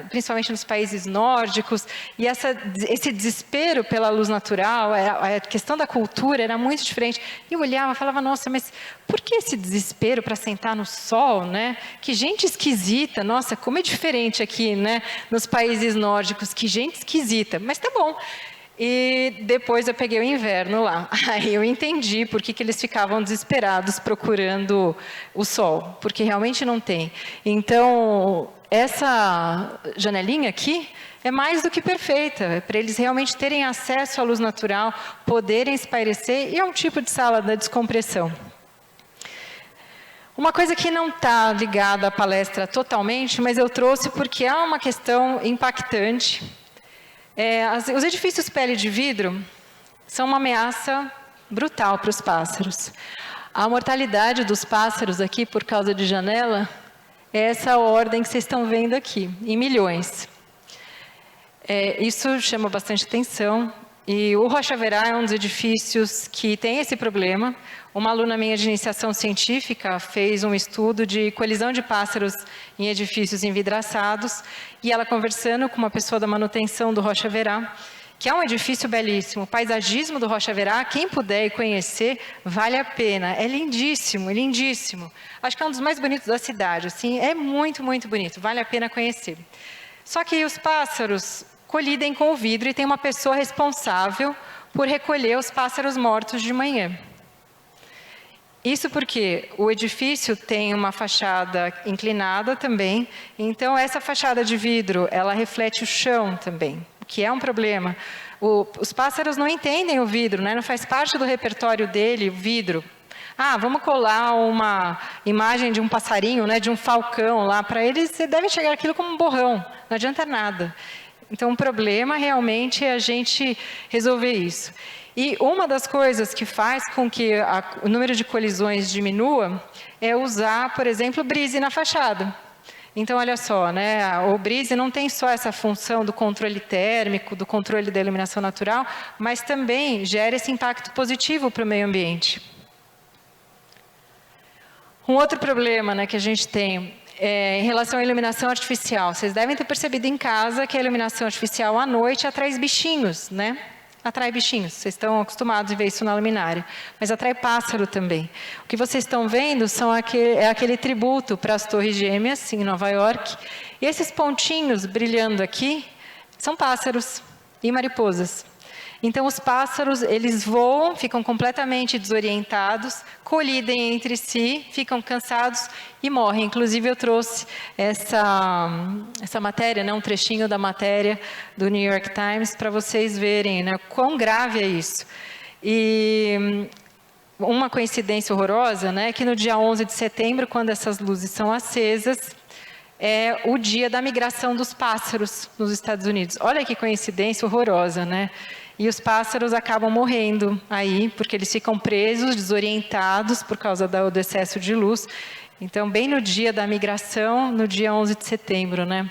Speaker 2: principalmente nos países nórdicos, e esse desespero pela luz natural, a questão da cultura era muito diferente. E eu olhava e falava, nossa, mas por que esse desespero para sentar no sol, né? Que gente esquisita, nossa, como é diferente aqui, né, nos países nórdicos, que gente esquisita, mas tá bom. E depois eu peguei o inverno lá. Aí eu entendi por que eles ficavam desesperados procurando o sol, porque realmente não tem. Então, essa janelinha aqui é mais do que perfeita, para eles realmente terem acesso à luz natural, poderem espairecer, e é um tipo de sala da descompressão. Uma coisa que não está ligada à palestra totalmente, mas eu trouxe porque é uma questão impactante. Os edifícios pele de vidro são uma ameaça brutal para os pássaros. A mortalidade dos pássaros aqui, por causa de janela, é essa ordem que vocês estão vendo aqui, em milhões. Isso chama bastante atenção. E o Rocha Verá é um dos edifícios que tem esse problema. Uma aluna minha de iniciação científica fez um estudo de colisão de pássaros em edifícios envidraçados, e ela conversando com uma pessoa da manutenção do Rocha Verá, que é um edifício belíssimo. O paisagismo do Rocha Verá, quem puder ir conhecer, vale a pena. É lindíssimo, é lindíssimo. Acho que é um dos mais bonitos da cidade, assim, é muito, muito bonito, vale a pena conhecer. Só que os pássaros colidem com o vidro e tem uma pessoa responsável por recolher os pássaros mortos de manhã. Isso porque o edifício tem uma fachada inclinada também, então essa fachada de vidro, ela reflete o chão também, o que é um problema. Os pássaros não entendem o vidro, né? Não faz parte do repertório dele o vidro. Ah, vamos colar uma imagem de um passarinho, né, de um falcão lá, para eles devem chegar aquilo como um borrão, não adianta nada. Então, o problema realmente é a gente resolver isso. E uma das coisas que faz com que o número de colisões diminua é usar, por exemplo, brise na fachada. Então, olha só, né, o brise não tem só essa função do controle térmico, do controle da iluminação natural, mas também gera esse impacto positivo para o meio ambiente. Um outro problema, né, que a gente tem em relação à iluminação artificial. Vocês devem ter percebido em casa que a iluminação artificial à noite atrai bichinhos, né? Atrai bichinhos. Vocês estão acostumados a ver isso na luminária. Mas atrai pássaro também. O que vocês estão vendo é aquele tributo para as Torres Gêmeas, em Nova York. E esses pontinhos brilhando aqui são pássaros e mariposas. Então, os pássaros, eles voam, ficam completamente desorientados, colidem entre si, ficam cansados e morrem. Inclusive, eu trouxe essa matéria, né, um trechinho da matéria do New York Times, para vocês verem, né, quão grave é isso. E uma coincidência horrorosa, né, que no dia 11 de setembro, quando essas luzes são acesas, é o dia da migração dos pássaros nos Estados Unidos. Olha que coincidência horrorosa, né? E os pássaros acabam morrendo aí, porque eles ficam presos, desorientados por causa do excesso de luz. Então, bem no dia da migração, no dia 11 de setembro, né?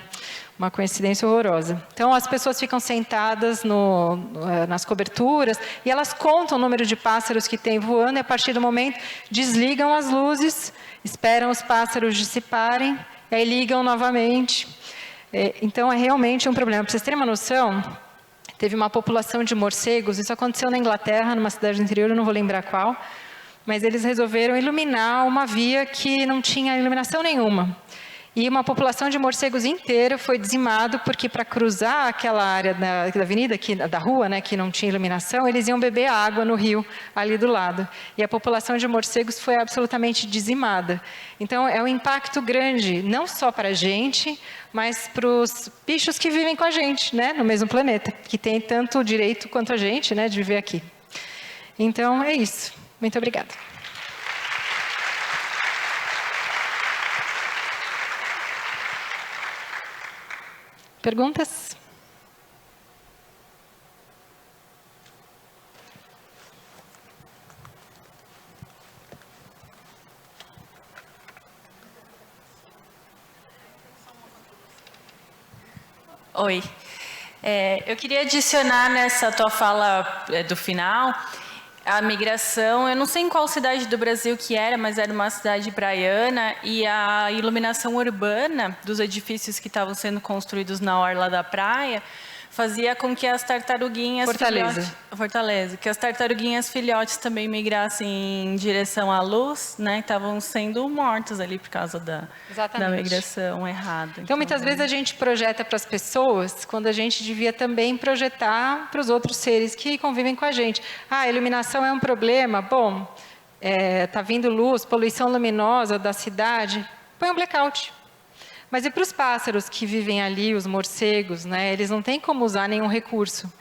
Speaker 2: Uma coincidência horrorosa. Então, as pessoas ficam sentadas nas coberturas e elas contam o número de pássaros que tem voando e, a partir do momento, desligam as luzes, esperam os pássaros dissiparem, e aí ligam novamente. Então, é realmente um problema. Para vocês terem uma noção, teve uma população de morcegos, isso aconteceu na Inglaterra, numa cidade do interior, eu não vou lembrar qual, mas eles resolveram iluminar uma via que não tinha iluminação nenhuma. E uma população de morcegos inteira foi dizimado, porque para cruzar aquela área da avenida, da rua, né, que não tinha iluminação, eles iam beber água no rio, ali do lado. E a população de morcegos foi absolutamente dizimada. Então, é um impacto grande, não só para a gente, mas para os bichos que vivem com a gente, né, no mesmo planeta, que tem tanto o direito quanto a gente, né, de viver aqui. Então, é isso. Muito obrigada. Perguntas?
Speaker 3: Oi. Eu queria adicionar nessa tua fala do final a migração. Eu não sei em qual cidade do Brasil que era, mas era uma cidade praiana, e a iluminação urbana dos edifícios que estavam sendo construídos na orla da praia fazia com que as tartaruguinhas Fortaleza, que as tartaruguinhas filhotes também migrassem em direção à luz, né? Estavam sendo mortas ali por causa da migração errada.
Speaker 2: Então, muitas vezes a gente projeta para as pessoas, quando a gente devia também projetar para os outros seres que convivem com a gente. Ah, a iluminação é um problema. Bom, tá vindo luz, poluição luminosa da cidade, põe um blackout. Mas e para os pássaros que vivem ali, os morcegos, né? Eles não têm como usar nenhum recurso.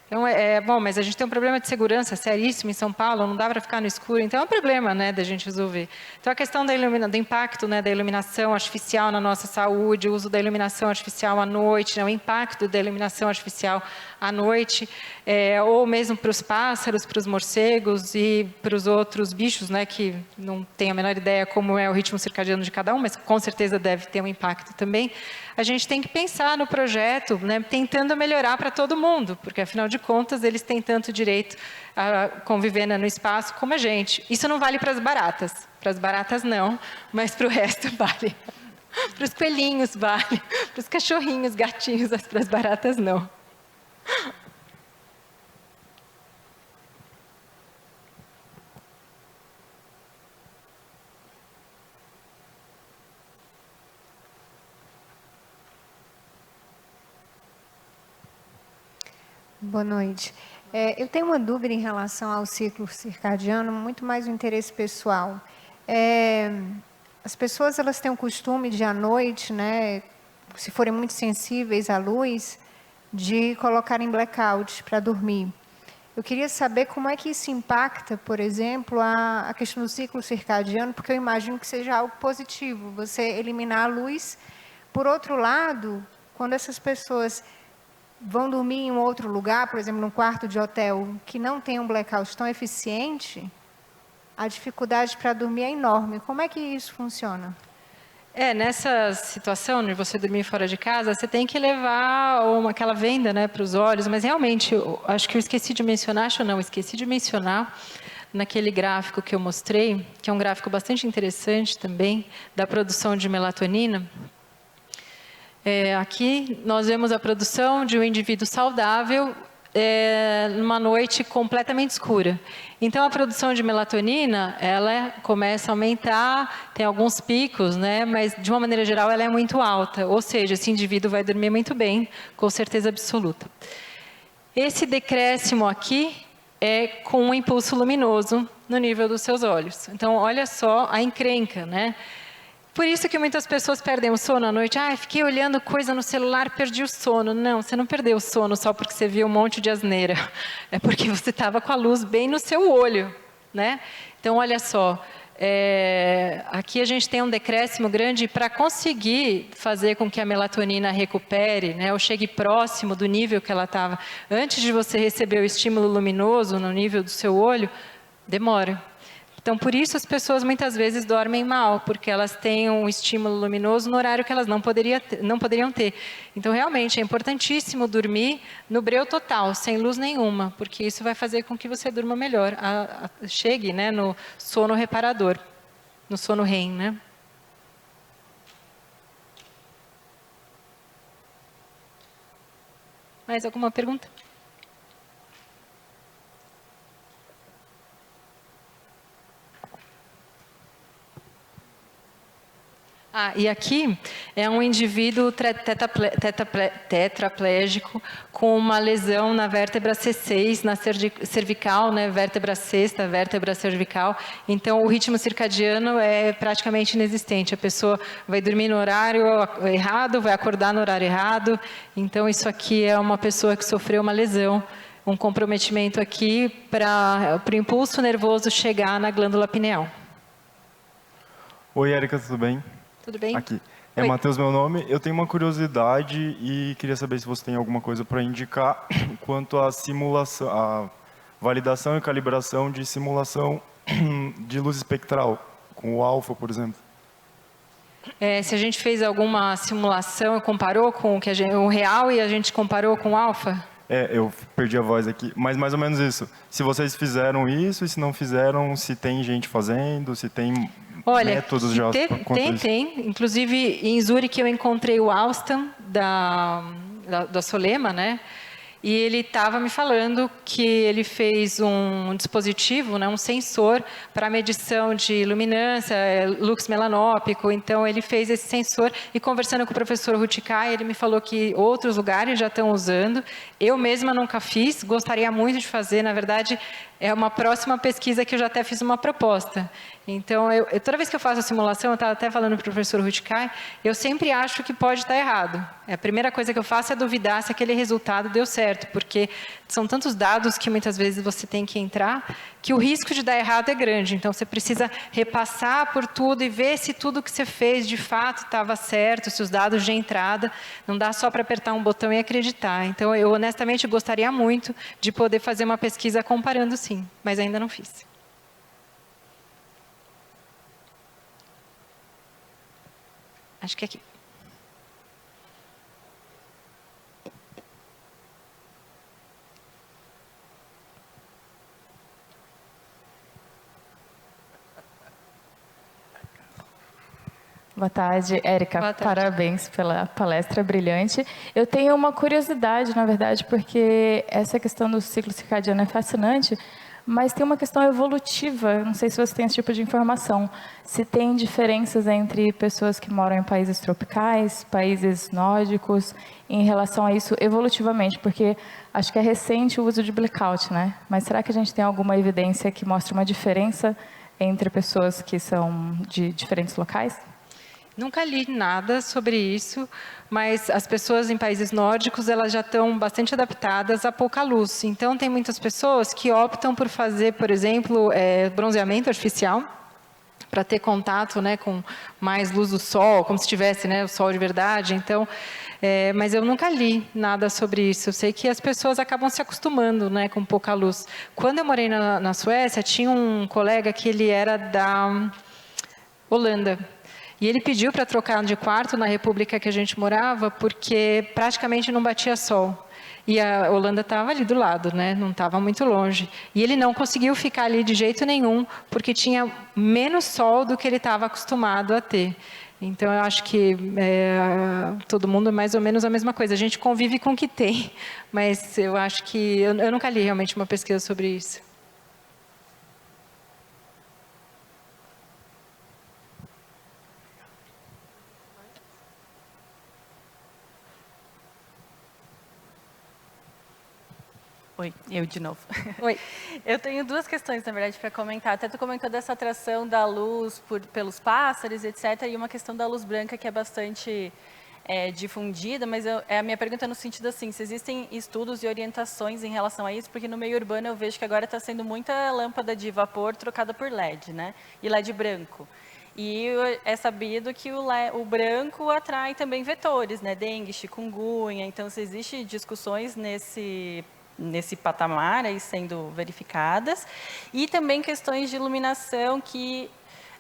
Speaker 2: Então, bom, mas a gente tem um problema de segurança seríssimo em São Paulo, não dá para ficar no escuro, então é um problema, né, da gente resolver. Então, a questão do impacto, né, da iluminação artificial na nossa saúde, o uso da iluminação artificial à noite, né, o impacto da iluminação artificial à noite, ou mesmo para os pássaros, para os morcegos e para os outros bichos, né, que não tenho a menor ideia como é o ritmo circadiano de cada um, mas com certeza deve ter um impacto também. A gente tem que pensar no projeto, né, tentando melhorar para todo mundo, porque, afinal de de contas, eles têm tanto direito a conviver no espaço como a gente. Isso não vale para as baratas. Para as baratas, não, mas para o resto vale. Para os coelhinhos vale, para os cachorrinhos, gatinhos, mas para as baratas não.
Speaker 4: Boa noite. Eu tenho uma dúvida em relação ao ciclo circadiano, muito mais um interesse pessoal. As pessoas elas têm o costume de à noite, né, se forem muito sensíveis à luz, de colocarem blackout para dormir. Eu queria saber como é que isso impacta, por exemplo, a questão do ciclo circadiano, porque eu imagino que seja algo positivo, você eliminar a luz. Por outro lado, quando essas pessoas vão dormir em um outro lugar, por exemplo, num quarto de hotel, que não tem um blackout tão eficiente, a dificuldade para dormir é enorme. Como é que isso funciona?
Speaker 2: Nessa situação de você dormir fora de casa, você tem que levar aquela venda, né, para os olhos, mas realmente, acho que eu esqueci de mencionar, esqueci de mencionar naquele gráfico que eu mostrei, que é um gráfico bastante interessante também, da produção de melatonina. Aqui nós vemos a produção de um indivíduo saudável numa noite completamente escura. Então a produção de melatonina, ela começa a aumentar, tem alguns picos, né, mas de uma maneira geral ela é muito alta, ou seja, esse indivíduo vai dormir muito bem, com certeza absoluta. Esse decréscimo aqui é com um impulso luminoso no nível dos seus olhos. Então olha só a encrenca, né? Por isso que muitas pessoas perdem o sono à noite. Fiquei olhando coisa no celular, perdi o sono. Não, você não perdeu o sono só porque você viu um monte de asneira. É porque você estava com a luz bem no seu olho, né? Então, olha só, aqui a gente tem um decréscimo grande para conseguir fazer com que a melatonina recupere, né, ou chegue próximo do nível que ela estava. Antes de você receber o estímulo luminoso no nível do seu olho, demora. Então, por isso as pessoas muitas vezes dormem mal, porque elas têm um estímulo luminoso no horário que elas não poderiam ter. Então, realmente, é importantíssimo dormir no breu total, sem luz nenhuma, porque isso vai fazer com que você durma melhor, chegue, né, no sono reparador, no sono REM, né? Mais alguma pergunta? E aqui é um indivíduo tetraplégico com uma lesão na vértebra C6, na cervical, né, vértebra sexta, vértebra cervical. Então, o ritmo circadiano é praticamente inexistente. A pessoa vai dormir no horário errado, vai acordar no horário errado. Então, isso aqui é uma pessoa que sofreu uma lesão, um comprometimento aqui para o impulso nervoso chegar na glândula pineal.
Speaker 5: Oi, Érica, tudo bem?
Speaker 2: Tudo bem?
Speaker 5: Aqui.
Speaker 2: Oi.
Speaker 5: Matheus, meu nome. Eu tenho uma curiosidade e queria saber se você tem alguma coisa para indicar quanto à simulação, à validação e calibração de simulação de luz espectral, com o alfa, por exemplo.
Speaker 2: Se a gente fez alguma simulação e comparou com o real e a gente comparou com o alfa?
Speaker 5: Eu perdi a voz aqui, mas mais ou menos isso. Se vocês fizeram isso e se não fizeram, se tem gente fazendo, se tem métodos já quanto isso.
Speaker 2: Tem. Inclusive, em Zurique eu encontrei o Alstam, da Solema, né? E ele estava me falando que ele fez um dispositivo, né, um sensor para medição de luminância, lux melanópico. Então, ele fez esse sensor e conversando com o professor Ruticai, ele me falou que outros lugares já estão usando. Eu mesma nunca fiz, gostaria muito de fazer. Na verdade, é uma próxima pesquisa que eu já até fiz uma proposta. Então, toda vez que eu faço a simulação, eu estava até falando para o professor Ruticai, eu sempre acho que pode estar errado. A primeira coisa que eu faço é duvidar se aquele resultado deu certo, porque são tantos dados que muitas vezes você tem que entrar, que o risco de dar errado é grande. Então, você precisa repassar por tudo e ver se tudo que você fez de fato estava certo, se os dados de entrada, não dá só para apertar um botão e acreditar. Então, eu honestamente gostaria muito de poder fazer uma pesquisa comparando sim, mas ainda não fiz. Acho que é aqui.
Speaker 6: Boa tarde, Érica.
Speaker 2: Boa tarde.
Speaker 6: Parabéns pela palestra brilhante. Eu tenho uma curiosidade, na verdade, porque essa questão do ciclo circadiano é fascinante, mas tem uma questão evolutiva. Não sei se você tem esse tipo de informação. Se tem diferenças entre pessoas que moram em países tropicais, países nórdicos, em relação a isso evolutivamente, porque acho que é recente o uso de blackout, né? Mas será que a gente tem alguma evidência que mostra uma diferença entre pessoas que são de diferentes locais?
Speaker 2: Nunca li nada sobre isso, mas as pessoas em países nórdicos elas já estão bastante adaptadas a pouca luz. Então, tem muitas pessoas que optam por fazer, por exemplo, bronzeamento artificial, para ter contato, né, com mais luz do sol, como se tivesse, né, o sol de verdade. Então, mas eu nunca li nada sobre isso. Eu sei que as pessoas acabam se acostumando, né, com pouca luz. Quando eu morei na Suécia, tinha um colega que ele era da Holanda. E ele pediu para trocar de quarto na república que a gente morava, porque praticamente não batia sol. E a Holanda estava ali do lado, né? Não estava muito longe. E ele não conseguiu ficar ali de jeito nenhum, porque tinha menos sol do que ele estava acostumado a ter. Então, eu acho que todo mundo é mais ou menos a mesma coisa. A gente convive com o que tem, mas eu acho que... Eu nunca li realmente uma pesquisa sobre isso.
Speaker 3: Oi, eu de novo.
Speaker 2: Oi.
Speaker 3: Eu tenho duas questões, na verdade, para comentar. Até tu comentou dessa atração da luz pelos pássaros, etc. E uma questão da luz branca que é bastante difundida, mas a minha pergunta é no sentido assim, se existem estudos e orientações em relação a isso, porque no meio urbano eu vejo que agora está sendo muita lâmpada de vapor trocada por LED, né? E LED branco. E é sabido que o branco atrai também vetores, né? Dengue, chikungunya. Então, se existem discussões nesse patamar aí sendo verificadas, e também questões de iluminação que,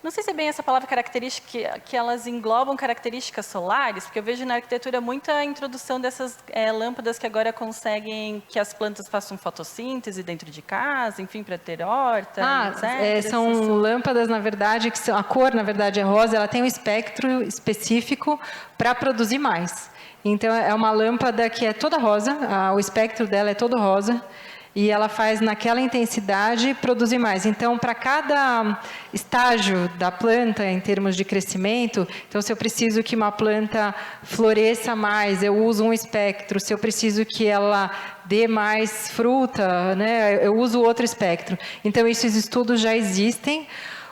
Speaker 3: não sei se é bem essa palavra característica, que elas englobam características solares, porque eu vejo na arquitetura muita introdução dessas lâmpadas que agora conseguem que as plantas façam fotossíntese dentro de casa, enfim, para ter horta, etc.
Speaker 2: São lâmpadas, na verdade, a cor, na verdade, é rosa, ela tem um espectro específico para produzir mais. Então, é uma lâmpada que é toda rosa, o espectro dela é todo rosa, e ela faz naquela intensidade produzir mais. Então, para cada estágio da planta, em termos de crescimento, então, se eu preciso que uma planta floresça mais, eu uso um espectro. Se eu preciso que ela dê mais fruta, né, eu uso outro espectro. Então, esses estudos já existem.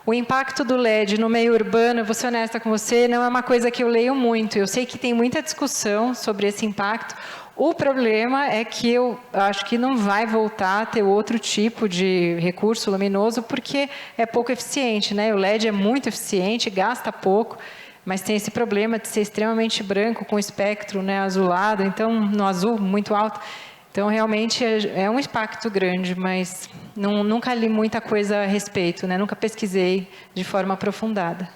Speaker 2: O impacto do LED no meio urbano, eu vou ser honesta com você, não é uma coisa que eu leio muito. Eu sei que tem muita discussão sobre esse impacto. O problema é que eu acho que não vai voltar a ter outro tipo de recurso luminoso, porque é pouco eficiente, né? O LED é muito eficiente, gasta pouco, mas tem esse problema de ser extremamente branco, com espectro, né, azulado, então no azul muito alto. Então, realmente, é um impacto grande, mas nunca li muita coisa a respeito, né? Nunca pesquisei de forma aprofundada.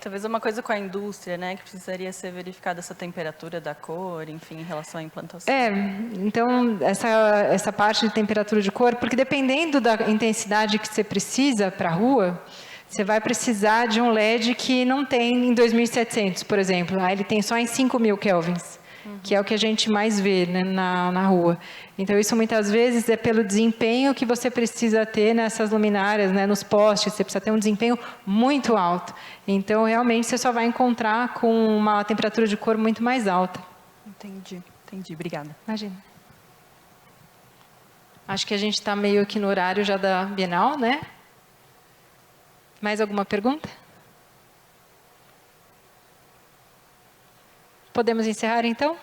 Speaker 3: Talvez uma coisa com a indústria, né? Que precisaria ser verificada essa temperatura da cor, enfim, em relação à implantação.
Speaker 2: Então, essa parte de temperatura de cor, porque dependendo da intensidade que você precisa para a rua, você vai precisar de um LED que não tem em 2700, por exemplo. Ele tem só em 5000 kelvins. Que é o que a gente mais vê, né, na rua. Então, isso muitas vezes é pelo desempenho que você precisa ter nessas luminárias, né, nos postes, você precisa ter um desempenho muito alto. Então, realmente, você só vai encontrar com uma temperatura de cor muito mais alta.
Speaker 3: Entendi, obrigada.
Speaker 2: Imagina. Acho que a gente está meio aqui no horário já da Bienal, né? Mais alguma pergunta? Podemos encerrar, então?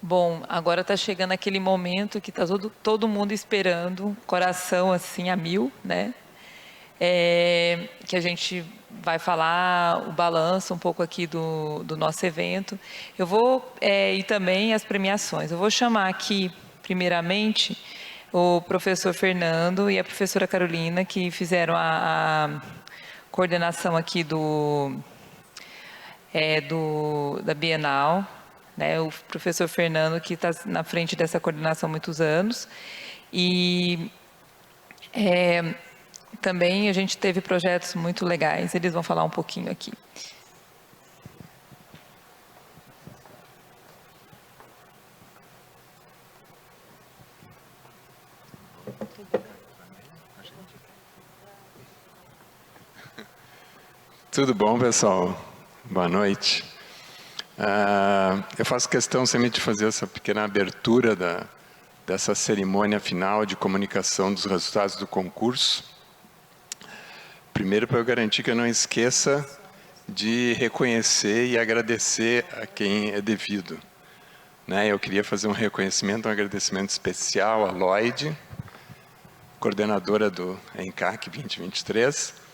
Speaker 1: Bom, agora está chegando aquele momento que está todo mundo esperando, coração assim a mil, né? Que a gente vai falar o balanço um pouco aqui do nosso evento. Eu vou e também as premiações. Eu vou chamar aqui, primeiramente, o professor Fernando e a professora Carolina, que fizeram a coordenação aqui da Bienal, né? O professor Fernando, que está na frente dessa coordenação há muitos anos. E também a gente teve projetos muito legais, eles vão falar um pouquinho aqui.
Speaker 7: Tudo bom, pessoal? Boa noite. Eu faço questão sempre de fazer essa pequena abertura dessa cerimônia final de comunicação dos resultados do concurso. Primeiro, para eu garantir que eu não esqueça de reconhecer e agradecer a quem é devido. Né? Eu queria fazer um reconhecimento, um agradecimento especial à Lloyd, coordenadora do ENCAC 2023,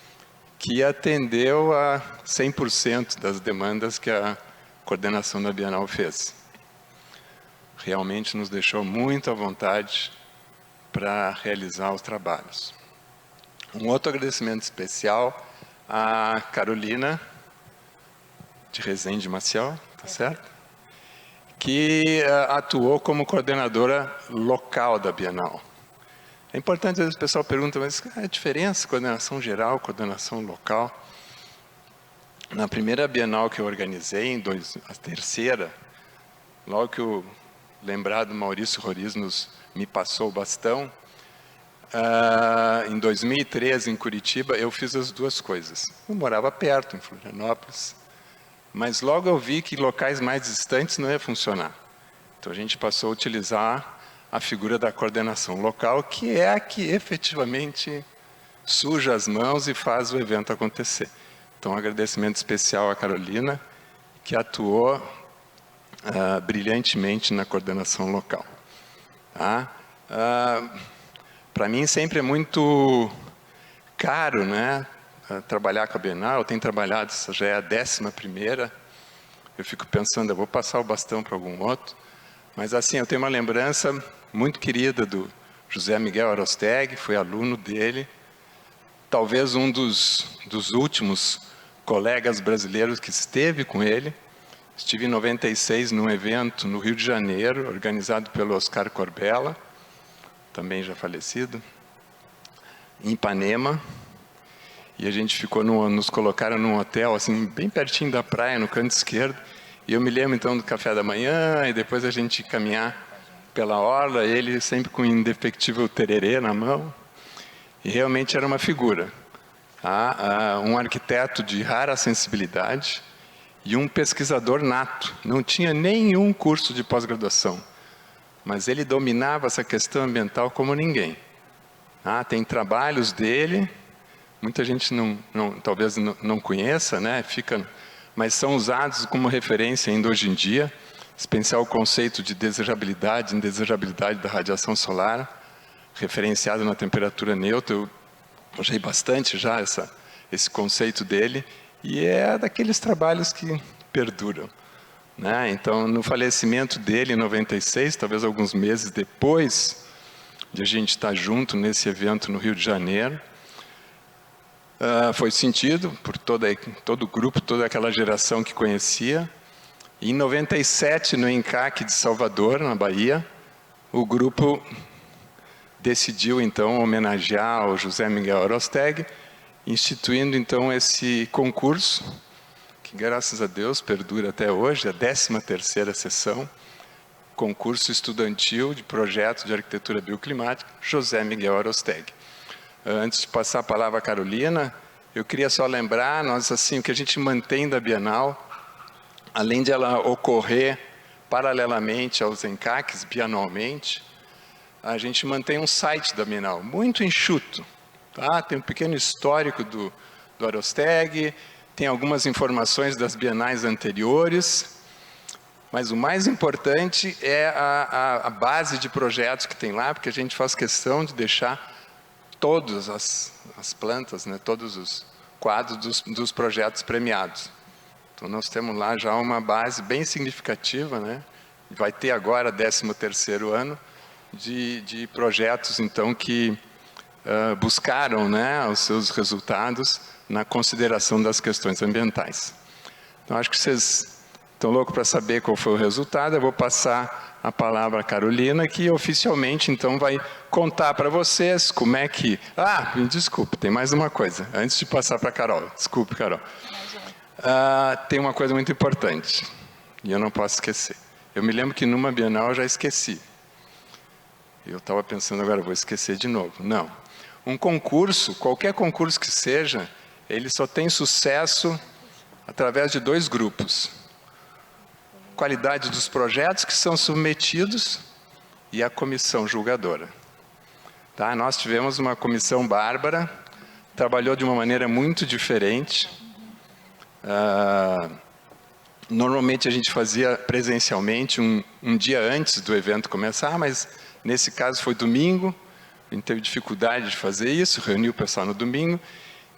Speaker 7: que atendeu a 100% das demandas que a coordenação da Bienal fez. Realmente nos deixou muito à vontade para realizar os trabalhos. Um outro agradecimento especial à Carolina, de Resende Maciel, tá certo? Que atuou como coordenadora local da Bienal. É importante, às vezes o pessoal pergunta, mas qual é a diferença, coordenação geral, coordenação local? Na primeira Bienal que eu organizei, a terceira, logo que o lembrado Maurício Roriz me passou o bastão, em 2013, em Curitiba, eu fiz as duas coisas. Eu morava perto, em Florianópolis, mas logo eu vi que locais mais distantes não ia funcionar. Então a gente passou a utilizar a figura da coordenação local, que é a que efetivamente suja as mãos e faz o evento acontecer. Então, um agradecimento especial à Carolina, que atuou brilhantemente na coordenação local. Tá? Para mim, sempre é muito caro, né, trabalhar com a Bienal. Eu tenho trabalhado, essa já é a 11ª. Eu fico pensando, eu vou passar o bastão para algum outro. Mas, assim, eu tenho uma lembrança muito querida do José Miguel Arosteg, fui aluno dele, talvez um dos últimos colegas brasileiros que esteve com ele. Estive em 96 num evento no Rio de Janeiro, organizado pelo Oscar Corbella, também já falecido, em Ipanema, e a gente ficou nos colocaram num hotel, assim, bem pertinho da praia, no canto esquerdo, e eu me lembro então do café da manhã, e depois a gente caminhar pela orla, ele sempre com um indefectível tererê na mão, e realmente era uma figura. Um arquiteto de rara sensibilidade e um pesquisador nato. Não tinha nenhum curso de pós-graduação, mas ele dominava essa questão ambiental como ninguém. Tem trabalhos dele, muita gente talvez não conheça, né? Mas são usados como referência ainda hoje em dia, especial o conceito de desejabilidade, indesejabilidade da radiação solar, referenciado na temperatura neutra. Eu usei bastante já esse conceito dele, e é daqueles trabalhos que perduram. Né? Então, no falecimento dele, em 96, talvez alguns meses depois de a gente estar junto nesse evento no Rio de Janeiro, foi sentido por todo o grupo, toda aquela geração que conhecia. E em 97, no ENCAC de Salvador, na Bahia, o grupo decidiu, então, homenagear o José Miguel Arosteg, instituindo, então, esse concurso, que, graças a Deus, perdura até hoje, a 13ª sessão, concurso estudantil de projeto de arquitetura bioclimática, José Miguel Arosteg. Antes de passar a palavra à Carolina, eu queria só lembrar, assim, o que a gente mantém da Bienal, além de ela ocorrer paralelamente aos ENCACs, bianualmente, a gente mantém um site da Bienal, muito enxuto. Tá? Tem um pequeno histórico do Arosteg, tem algumas informações das bienais anteriores, mas o mais importante é a base de projetos que tem lá, porque a gente faz questão de deixar todas as plantas, né, todos os quadros dos projetos premiados. Então, nós temos lá já uma base bem significativa, né? Vai ter agora 13º ano, de projetos, então, que buscaram, né, os seus resultados na consideração das questões ambientais. Então, acho que vocês estão loucos para saber qual foi o resultado. Eu vou passar a palavra à Carolina, que oficialmente, então, vai contar para vocês como é que... Ah, me desculpe, tem mais uma coisa, antes de passar para a Carol. Desculpe, Carol. Tem uma coisa muito importante, e eu não posso esquecer. Eu me lembro que numa Bienal eu já esqueci. Eu estava pensando agora, vou esquecer de novo. Não. Um concurso, qualquer concurso que seja, ele só tem sucesso através de 2 grupos. Qualidade dos projetos que são submetidos e a comissão julgadora. Tá? Nós tivemos uma comissão bárbara, trabalhou de uma maneira muito diferente. Normalmente a gente fazia presencialmente um dia antes do evento começar, mas nesse caso foi domingo, a gente teve dificuldade de fazer isso, reuniu o pessoal no domingo,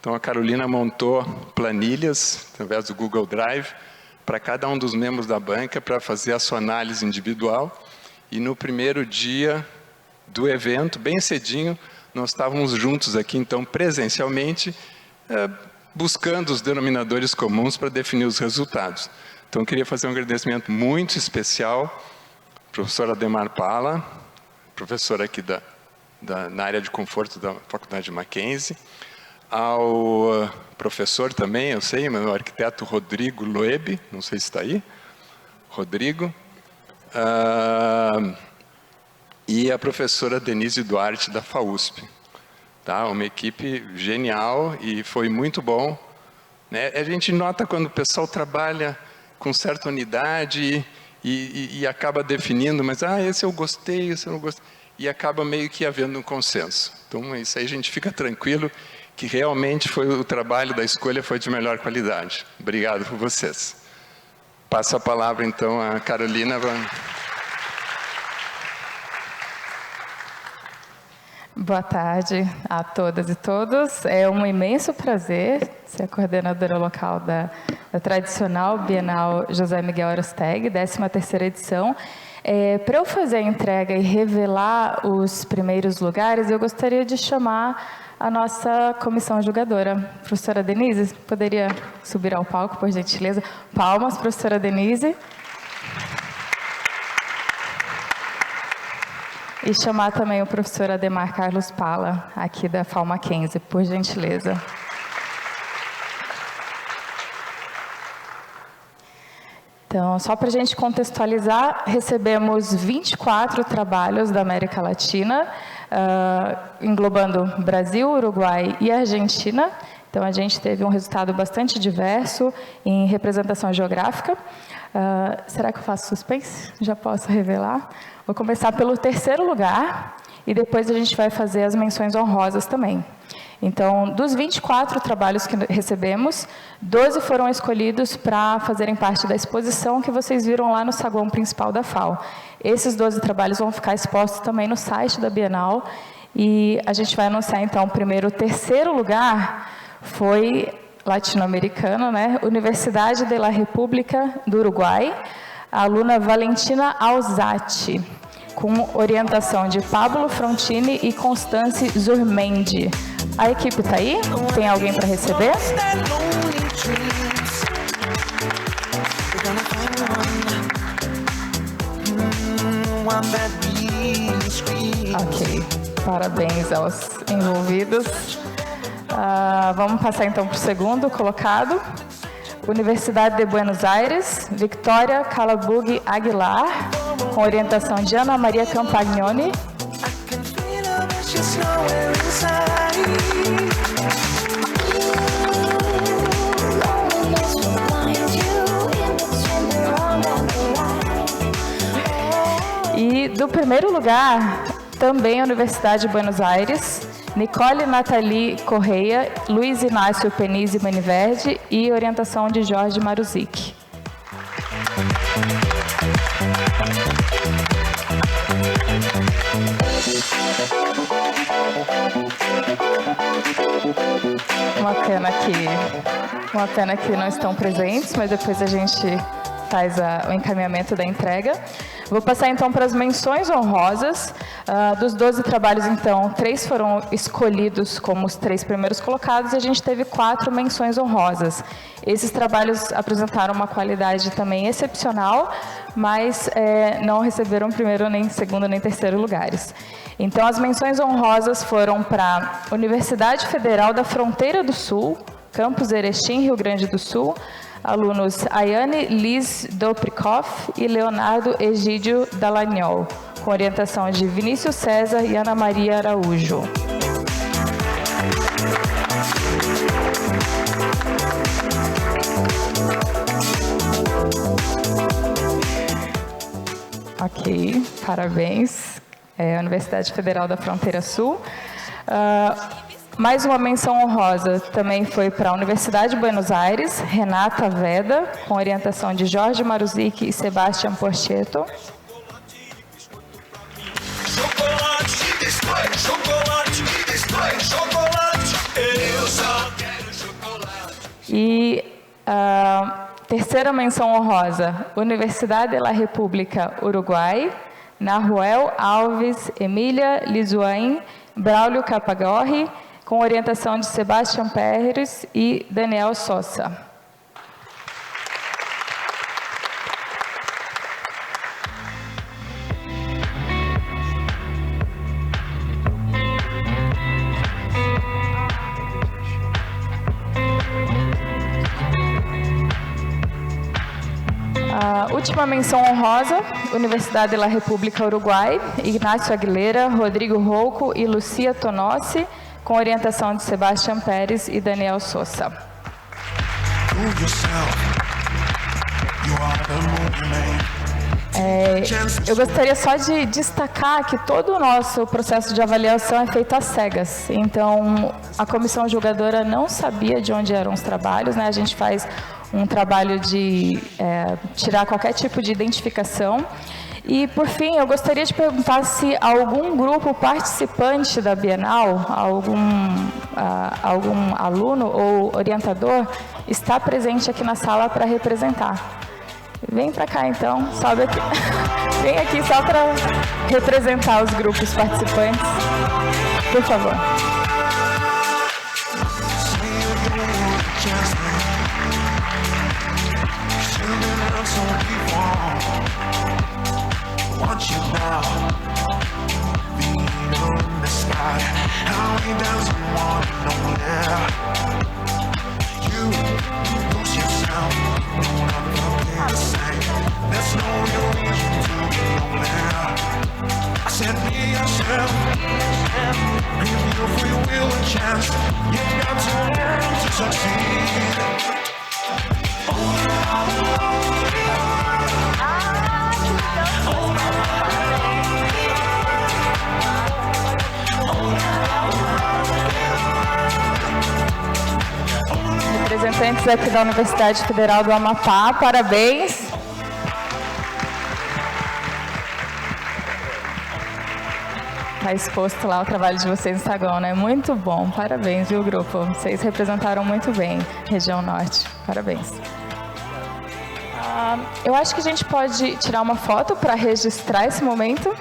Speaker 7: então a Carolina montou planilhas através do Google Drive para cada um dos membros da banca para fazer a sua análise individual, e no primeiro dia do evento, bem cedinho, nós estávamos juntos aqui, então presencialmente, buscando os denominadores comuns para definir os resultados. Então, eu queria fazer um agradecimento muito especial ao professor Ademar Pala, professor aqui na área de conforto da Faculdade de Mackenzie, ao professor também, eu sei, meu arquiteto Rodrigo Loeb, não sei se está aí, Rodrigo, e a professora Denise Duarte, da FAUSP. Tá? Uma equipe genial e foi muito bom. Né? A gente nota quando o pessoal trabalha com certa unidade e acaba definindo, mas esse eu gostei, esse eu não gostei, e acaba meio que havendo um consenso. Então, isso aí a gente fica tranquilo que realmente foi o trabalho da escolha foi de melhor qualidade. Obrigado por vocês. Passo a palavra, então, à Carolina.
Speaker 6: Boa tarde a todas e todos. É um imenso prazer ser a coordenadora local da tradicional Bienal José Miguel Arosteg, 13ª edição. Para eu fazer a entrega e revelar os primeiros lugares, eu gostaria de chamar a nossa comissão julgadora. Professora Denise, poderia subir ao palco, por gentileza? Palmas, professora Denise. E chamar também o professor Ademar Carlos Pala, aqui da FAU Mackenzie, por gentileza. Então, só para a gente contextualizar, recebemos 24 trabalhos da América Latina, englobando Brasil, Uruguai e Argentina. Então, a gente teve um resultado bastante diverso em representação geográfica. Será que eu faço suspense? Já posso revelar? Vou começar pelo 3º lugar e depois a gente vai fazer as menções honrosas também. Então, dos 24 trabalhos que recebemos, 12 foram escolhidos para fazerem parte da exposição que vocês viram lá no saguão principal da FAU. Esses 12 trabalhos vão ficar expostos também no site da Bienal e a gente vai anunciar, então, primeiro o 3º lugar foi latino-americano, né? Universidade de la República do Uruguai, a aluna Valentina Alzati, com orientação de Pablo Frontini e Constance Zurmendi. A equipe está aí? Tem alguém para receber? Ok, parabéns aos envolvidos. Vamos passar então para o 2º colocado. Universidade de Buenos Aires, Victoria Calabug Aguilar, com orientação de Ana Maria Campagnoni. E do 1º lugar, também a Universidade de Buenos Aires, Nicole Nathalie Correia, Luiz Inácio Penise Maniverde e orientação de Jorge Maruzic. Uma pena que não estão presentes, mas depois a gente faz o encaminhamento da entrega. Vou passar então para as menções honrosas. Dos 12 trabalhos, então, 3 foram escolhidos como os 3 primeiros colocados e a gente teve 4 menções honrosas. Esses trabalhos apresentaram uma qualidade também excepcional, mas não receberam primeiro, nem segundo, nem terceiro lugares. Então, as menções honrosas foram para a Universidade Federal da Fronteira do Sul, Campus Erechim, Rio Grande do Sul, alunos Ayane Liz Doprikoff e Leonardo Egídio Dalagnol, com orientação de Vinícius César e Ana Maria Araújo. Ok, parabéns. Universidade Federal da Fronteira Sul. Mais uma menção honrosa também foi para a Universidade de Buenos Aires, Renata Veda, com orientação de Jorge Maruzic e Sebastian Porchetto. E a terceira menção honrosa, Universidade de la República Uruguai, Nahuel Alves, Emília Lizuain, Braulio Capagorri, com orientação de Sebastian Pérez e Daniel Sosa. A última menção honrosa, Universidade de la República Uruguai, Ignacio Aguilera, Rodrigo Rouco e Lucia Tonossi, com orientação de Sebastian Pérez e Daniel Sosa. Eu gostaria só de destacar que todo o nosso processo de avaliação é feito às cegas. Então, a comissão julgadora não sabia de onde eram os trabalhos, né? A gente faz um trabalho de tirar qualquer tipo de identificação. E, por fim, eu gostaria de perguntar se algum grupo participante da Bienal, algum aluno ou orientador, está presente aqui na sala para representar. Vem para cá, então, sobe aqui. Vem aqui só para representar os grupos participantes. Por favor. Want you now, Venus in the sky. How he doesn't want no more. You lose yourself, no one can the same. There's no reason to be lonely. I said be yourself, give your free will a chance. You've got to learn to succeed. Representantes aqui da Universidade Federal do Amapá, parabéns. Está exposto lá o trabalho de vocês no Instagram, né? Muito bom, parabéns, viu, grupo? Vocês representaram muito bem região norte, parabéns. Eu acho que a gente pode tirar uma foto para registrar esse momento.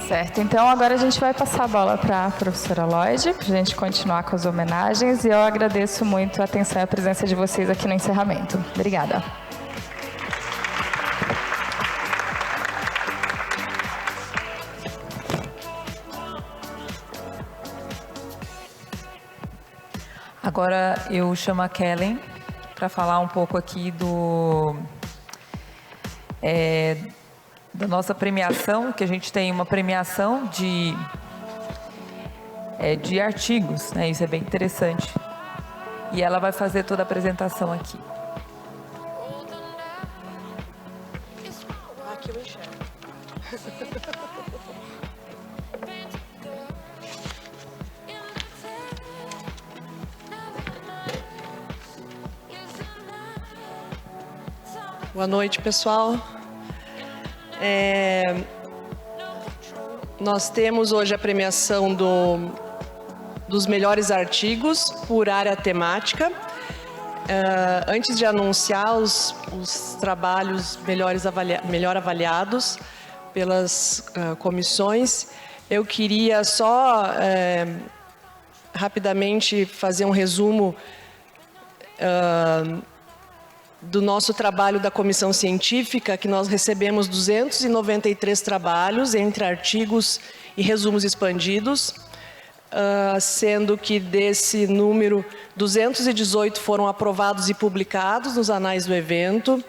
Speaker 6: Certo, então agora a gente vai passar a bola para a professora Lloyd, para a gente continuar com as homenagens, e eu agradeço muito a atenção e a presença de vocês aqui no encerramento. Obrigada.
Speaker 1: Agora eu chamo a Kellen para falar um pouco aqui da nossa premiação, que a gente tem uma premiação de artigos, né? Isso é bem interessante. E ela vai fazer toda a apresentação aqui.
Speaker 8: Aqui eu enxergo. Boa noite, pessoal. Nós temos hoje a premiação dos melhores artigos por área temática. Antes de anunciar os trabalhos melhor avaliados pelas comissões, eu queria só rapidamente fazer um resumo do nosso trabalho da comissão científica, que nós recebemos 293 trabalhos entre artigos e resumos expandidos, sendo que desse número 218 foram aprovados e publicados nos anais do evento.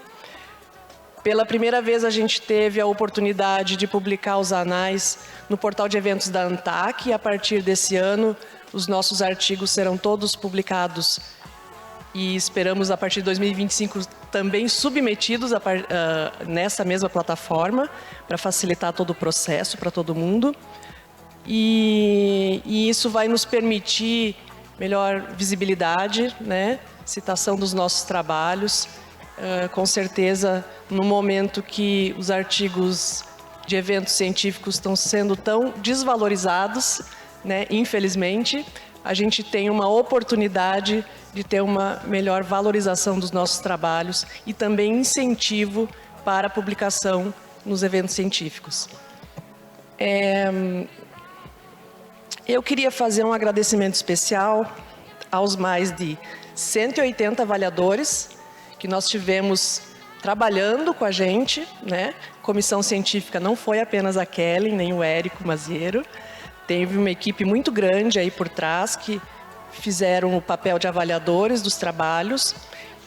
Speaker 8: Pela primeira vez a gente teve a oportunidade de publicar os anais no portal de eventos da ANTAC, e a partir desse ano os nossos artigos serão todos publicados e esperamos, a partir de 2025, também submetidos nessa mesma plataforma, para facilitar todo o processo para todo mundo. E isso vai nos permitir melhor visibilidade, né? Citação dos nossos trabalhos. Com certeza, no momento que os artigos de eventos científicos estão sendo tão desvalorizados, né? Infelizmente, a gente tem uma oportunidade de ter uma melhor valorização dos nossos trabalhos e também incentivo para a publicação nos eventos científicos. Eu queria fazer um agradecimento especial aos mais de 180 avaliadores que nós tivemos trabalhando com a gente, né? Comissão científica não foi apenas a Kellen, nem o Érico Maziero. Teve uma equipe muito grande aí por trás que fizeram o papel de avaliadores dos trabalhos,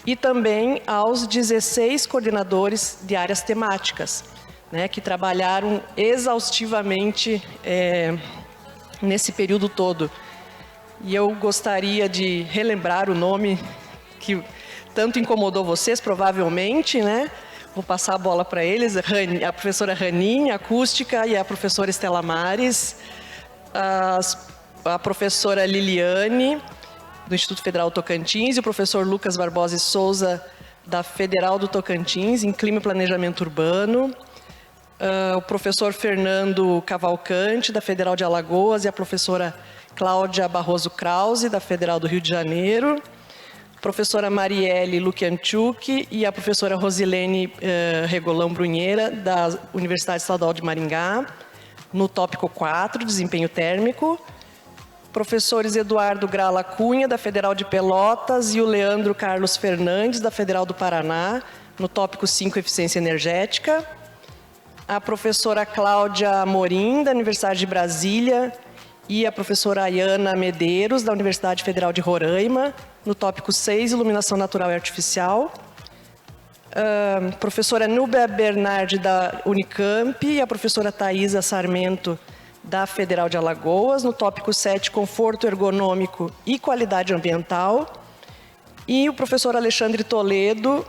Speaker 8: e também aos 16 coordenadores de áreas temáticas, né, que trabalharam exaustivamente nesse período todo. E eu gostaria de relembrar o nome que tanto incomodou vocês, provavelmente, né? Vou passar a bola para eles: a professora Raninha, acústica, e a professora Estela Mares, a professora Liliane, do Instituto Federal do Tocantins, e o professor Lucas Barbosa e Souza, da Federal do Tocantins, em Clima e Planejamento Urbano, o professor Fernando Cavalcante, da Federal de Alagoas, e a professora Cláudia Barroso Krause, da Federal do Rio de Janeiro, a professora Marielle Lukianchuk e a professora Rosilene Regolão Brunheira, da Universidade Estadual de Maringá, no tópico 4, desempenho térmico. Professores Eduardo Grala Cunha, da Federal de Pelotas, e o Leandro Carlos Fernandes, da Federal do Paraná, no tópico 5, eficiência energética. A professora Cláudia Amorim, da Universidade de Brasília, e a professora Ayana Medeiros, da Universidade Federal de Roraima, no tópico 6, iluminação natural e artificial. Professora Núbia Bernardi, da Unicamp, e a professora Thaisa Sarmento, da Federal de Alagoas, no tópico 7, conforto ergonômico e qualidade ambiental. E o professor Alexandre Toledo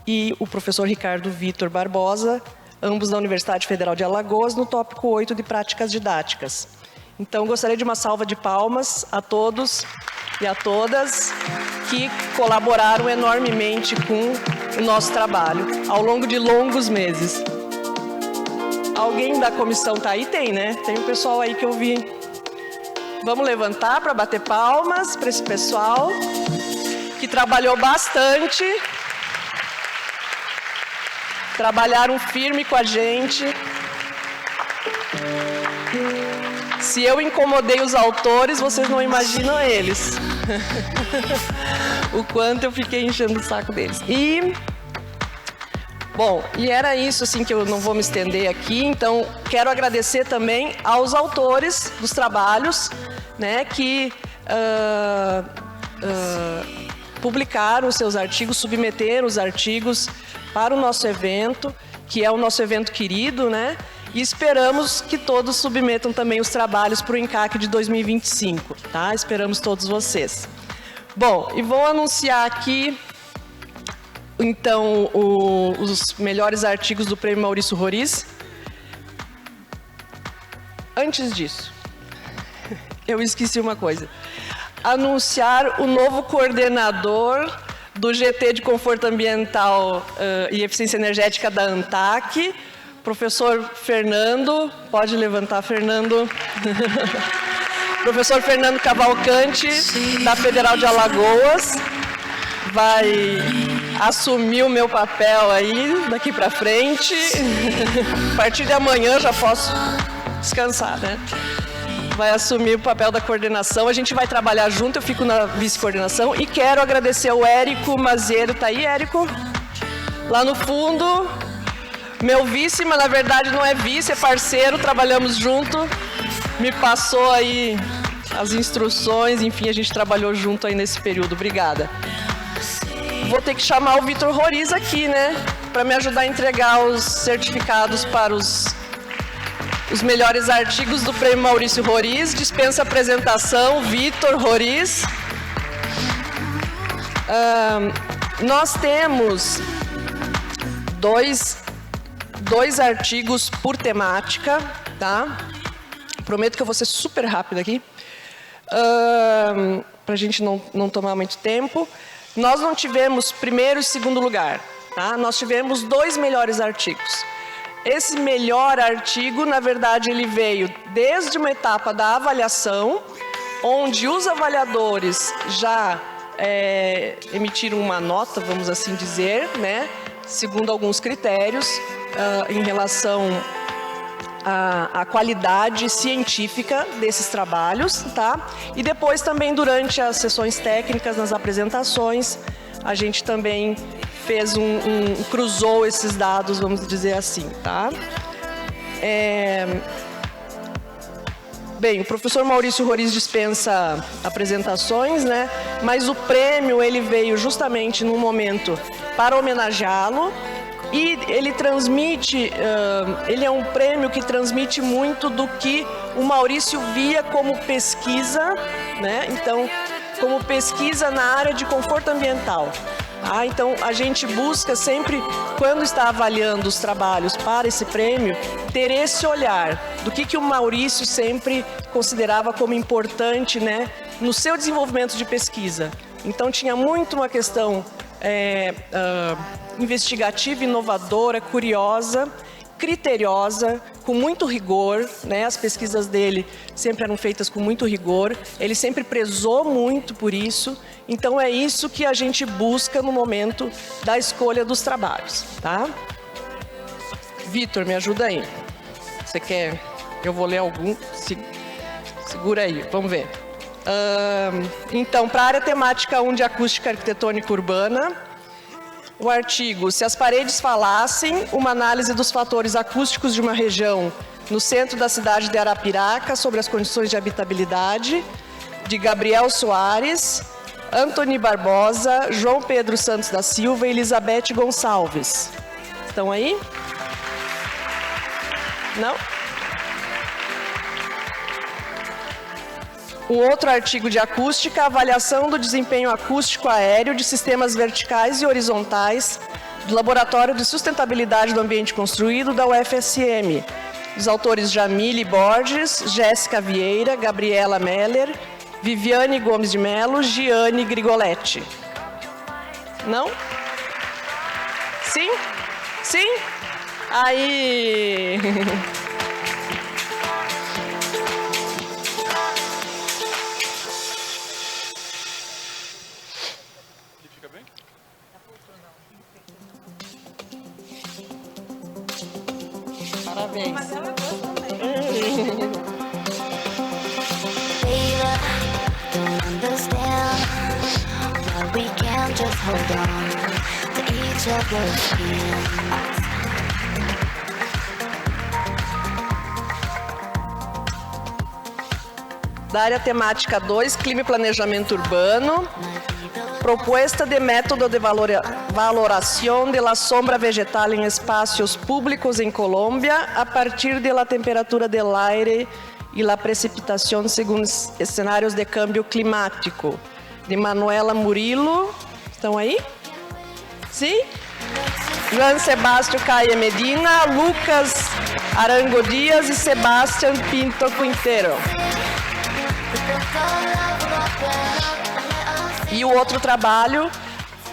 Speaker 8: e o professor Ricardo Vitor Barbosa, ambos da Universidade Federal de Alagoas, no tópico 8, de práticas didáticas. Então, gostaria de uma salva de palmas a todos e a todas que colaboraram enormemente com o nosso trabalho ao longo de longos meses. Alguém da comissão está aí? Tem, né? Tem um pessoal aí que eu vi. Vamos levantar para bater palmas para esse pessoal que trabalhou bastante. Trabalharam firme com a gente. se eu incomodei os autores, vocês não imaginam eles. O quanto eu fiquei enchendo o saco deles. Bom, e era isso assim que eu não vou me estender aqui, então quero agradecer também aos autores dos trabalhos, né, que publicaram os seus artigos, submeteram os artigos para o nosso evento, que é o nosso evento querido, né? E esperamos que todos submetam também os trabalhos para o ENCAC de 2025, tá? Esperamos todos vocês. Bom, e vou anunciar aqui, então, os melhores artigos do Prêmio Maurício Roriz. Antes disso, eu esqueci uma coisa. Anunciar o novo coordenador do GT de Conforto Ambiental e Eficiência Energética da ANTAC, professor Fernando. Pode levantar, Fernando. Professor Fernando Cavalcante, da Federal de Alagoas, vai assumir o meu papel aí, daqui para frente. A partir de amanhã já posso descansar, né? Vai assumir o papel da coordenação. A gente vai trabalhar junto, eu fico na vice-coordenação. E quero agradecer ao Érico Maziero. Tá aí, Érico? Lá no fundo. Meu vice, mas na verdade não é vice, é parceiro, trabalhamos junto. Me passou aí as instruções, enfim, a gente trabalhou junto aí nesse período. Obrigada. Vou ter que chamar o Vitor Roriz aqui, né? Para me ajudar a entregar os certificados para os melhores artigos do Prêmio Maurício Roriz. Dispensa apresentação, Vitor Roriz. Nós temos dois artigos por temática, tá? Prometo que eu vou ser super rápida aqui, para a gente não tomar muito tempo. Nós não tivemos primeiro e segundo lugar, tá? Nós tivemos 2 melhores artigos. Esse melhor artigo, na verdade, ele veio desde uma etapa da avaliação, onde os avaliadores já emitiram uma nota, vamos assim dizer, né? Segundo alguns critérios, em relação à qualidade científica desses trabalhos, tá? E depois também durante as sessões técnicas, nas apresentações, a gente também fez cruzou esses dados, vamos dizer assim, tá? Bem, o professor Maurício Roriz dispensa apresentações, né? Mas o prêmio, ele veio justamente num momento para homenageá-lo. E ele transmite, ele é um prêmio que transmite muito do que o Maurício via como pesquisa, né? Então, como pesquisa na área de conforto ambiental. Tá? Então, a gente busca sempre, quando está avaliando os trabalhos para esse prêmio, ter esse olhar do que o Maurício sempre considerava como importante, né, no seu desenvolvimento de pesquisa. Então, tinha muito uma questão investigativa, inovadora, curiosa, criteriosa, com muito rigor, né? As pesquisas dele sempre eram feitas com muito rigor, ele sempre prezou muito por isso, então é isso que a gente busca no momento da escolha dos trabalhos, tá? Vitor, me ajuda aí. Você quer? Eu vou ler algum, segura aí, vamos ver. Então, para a área temática 1 de acústica arquitetônica urbana, o artigo Se as paredes falassem, uma análise dos fatores acústicos de uma região no centro da cidade de Arapiraca sobre as condições de habitabilidade, de Gabriel Soares, Antony Barbosa, João Pedro Santos da Silva e Elizabeth Gonçalves. Estão aí? Não? Um outro artigo de acústica, avaliação do desempenho acústico aéreo de sistemas verticais e horizontais do Laboratório de Sustentabilidade do Ambiente Construído da UFSM. Os autores Jamile Borges, Jéssica Vieira, Gabriela Meller, Viviane Gomes de Mello, Giane Grigoletti. Não? Sim? Sim? Aí... Parabéns.
Speaker 9: just hold on to each other's hands.
Speaker 8: Da área temática 2, Clima e Planejamento Urbano, propuesta de método de valoração de la sombra vegetal em espaços públicos em Colômbia a partir de la temperatura del aire e la precipitação segundo cenários de câmbio climático. De Manuela Murilo, estão aí? Sim? João Sebastião Caia Medina, Lucas Arango Dias e Sebastião Pinto Quintero. E o outro trabalho,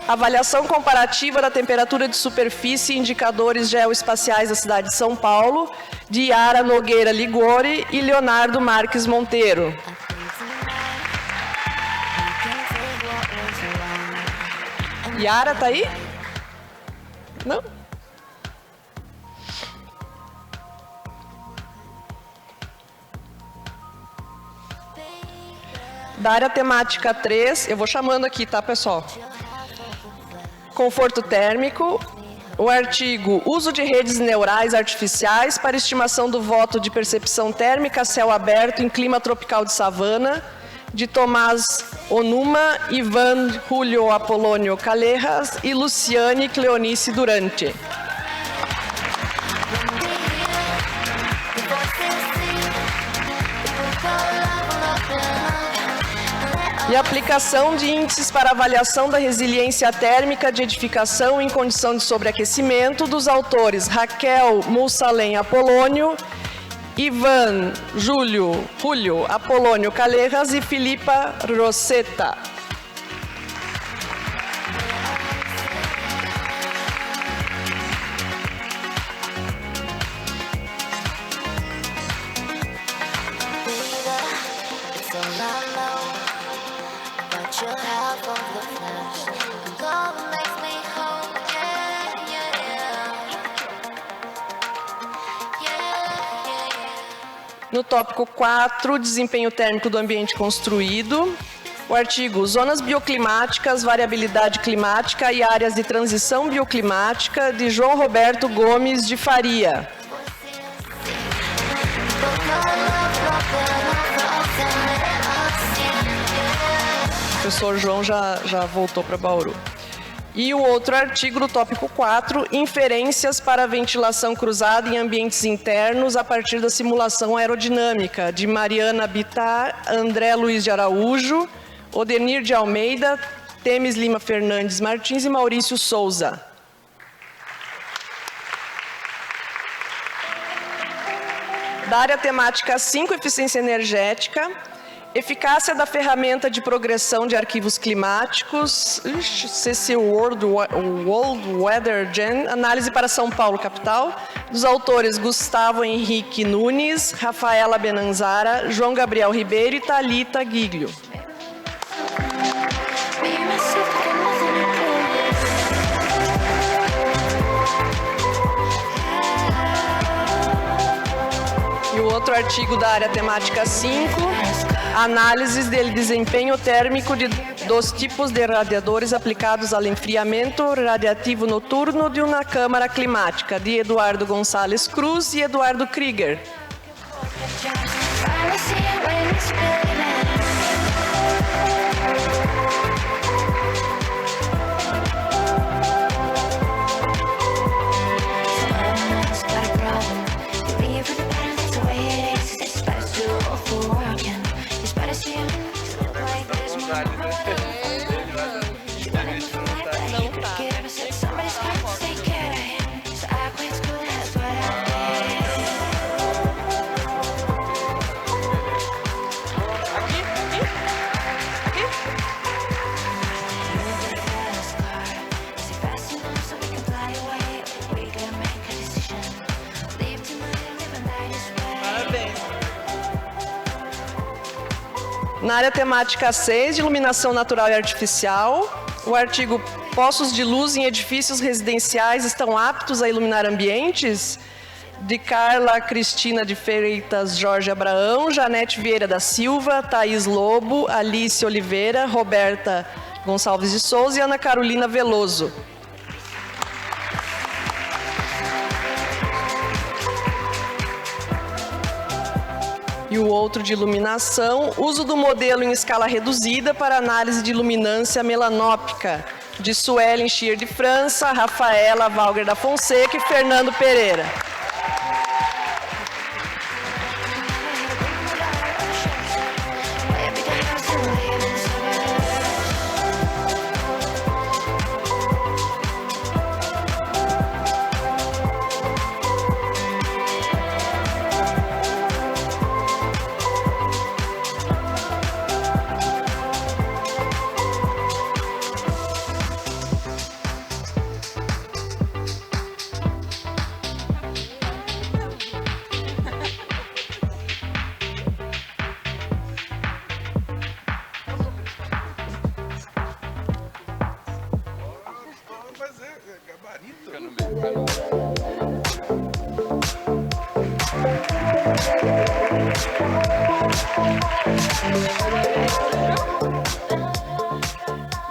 Speaker 8: avaliação comparativa da temperatura de superfície e indicadores geoespaciais da cidade de São Paulo, de Yara Nogueira Ligori e Leonardo Marques Monteiro. Yara, tá aí? Não? Da área temática 3, eu vou chamando aqui, tá, pessoal? Conforto térmico. O artigo Uso de redes neurais artificiais para estimação do voto de percepção térmica a céu aberto em clima tropical de savana, de Tomás Onuma, Ivan Julio Apolônio Callejas e Luciane Cleonice Durante. E aplicação de índices para avaliação da resiliência térmica de edificação em condição de sobreaquecimento dos autores Raquel Mussalem Apolônio, Ivan Julio Apolônio Callejas e Filipa Rosetta. No tópico 4, desempenho térmico do ambiente construído, o artigo Zonas bioclimáticas, variabilidade climática e áreas de transição bioclimática, de João Roberto Gomes de Faria. O professor João já voltou para Bauru. E o outro artigo do tópico 4, inferências para ventilação cruzada em ambientes internos a partir da simulação aerodinâmica, de Mariana Bittar, André Luiz de Araújo, Odenir de Almeida, Temes Lima Fernandes Martins e Maurício Souza. Da área temática 5, eficiência energética, eficácia da ferramenta de progressão de arquivos climáticos, CC World Weather Gen, análise para São Paulo, capital, dos autores Gustavo Henrique Nunes, Rafaela Benanzara, João Gabriel Ribeiro e Thalita Giglio. E o outro artigo da área temática 5, análises do desempenho térmico dos tipos de radiadores aplicados ao enfriamento radiativo noturno de uma câmara climática, de Eduardo Gonçalves Cruz e Eduardo Krieger. Na área temática 6, de iluminação natural e artificial, o artigo Poços de luz em edifícios residenciais estão aptos a iluminar ambientes? De Carla Cristina de Freitas Jorge Abraão, Janete Vieira da Silva, Thaís Lobo, Alice Oliveira, Roberta Gonçalves de Souza e Ana Carolina Veloso. E o outro de iluminação, uso do modelo em escala reduzida para análise de luminância melanópica, de Suelen Schier de França, Rafaela Valger da Fonseca e Fernando Pereira.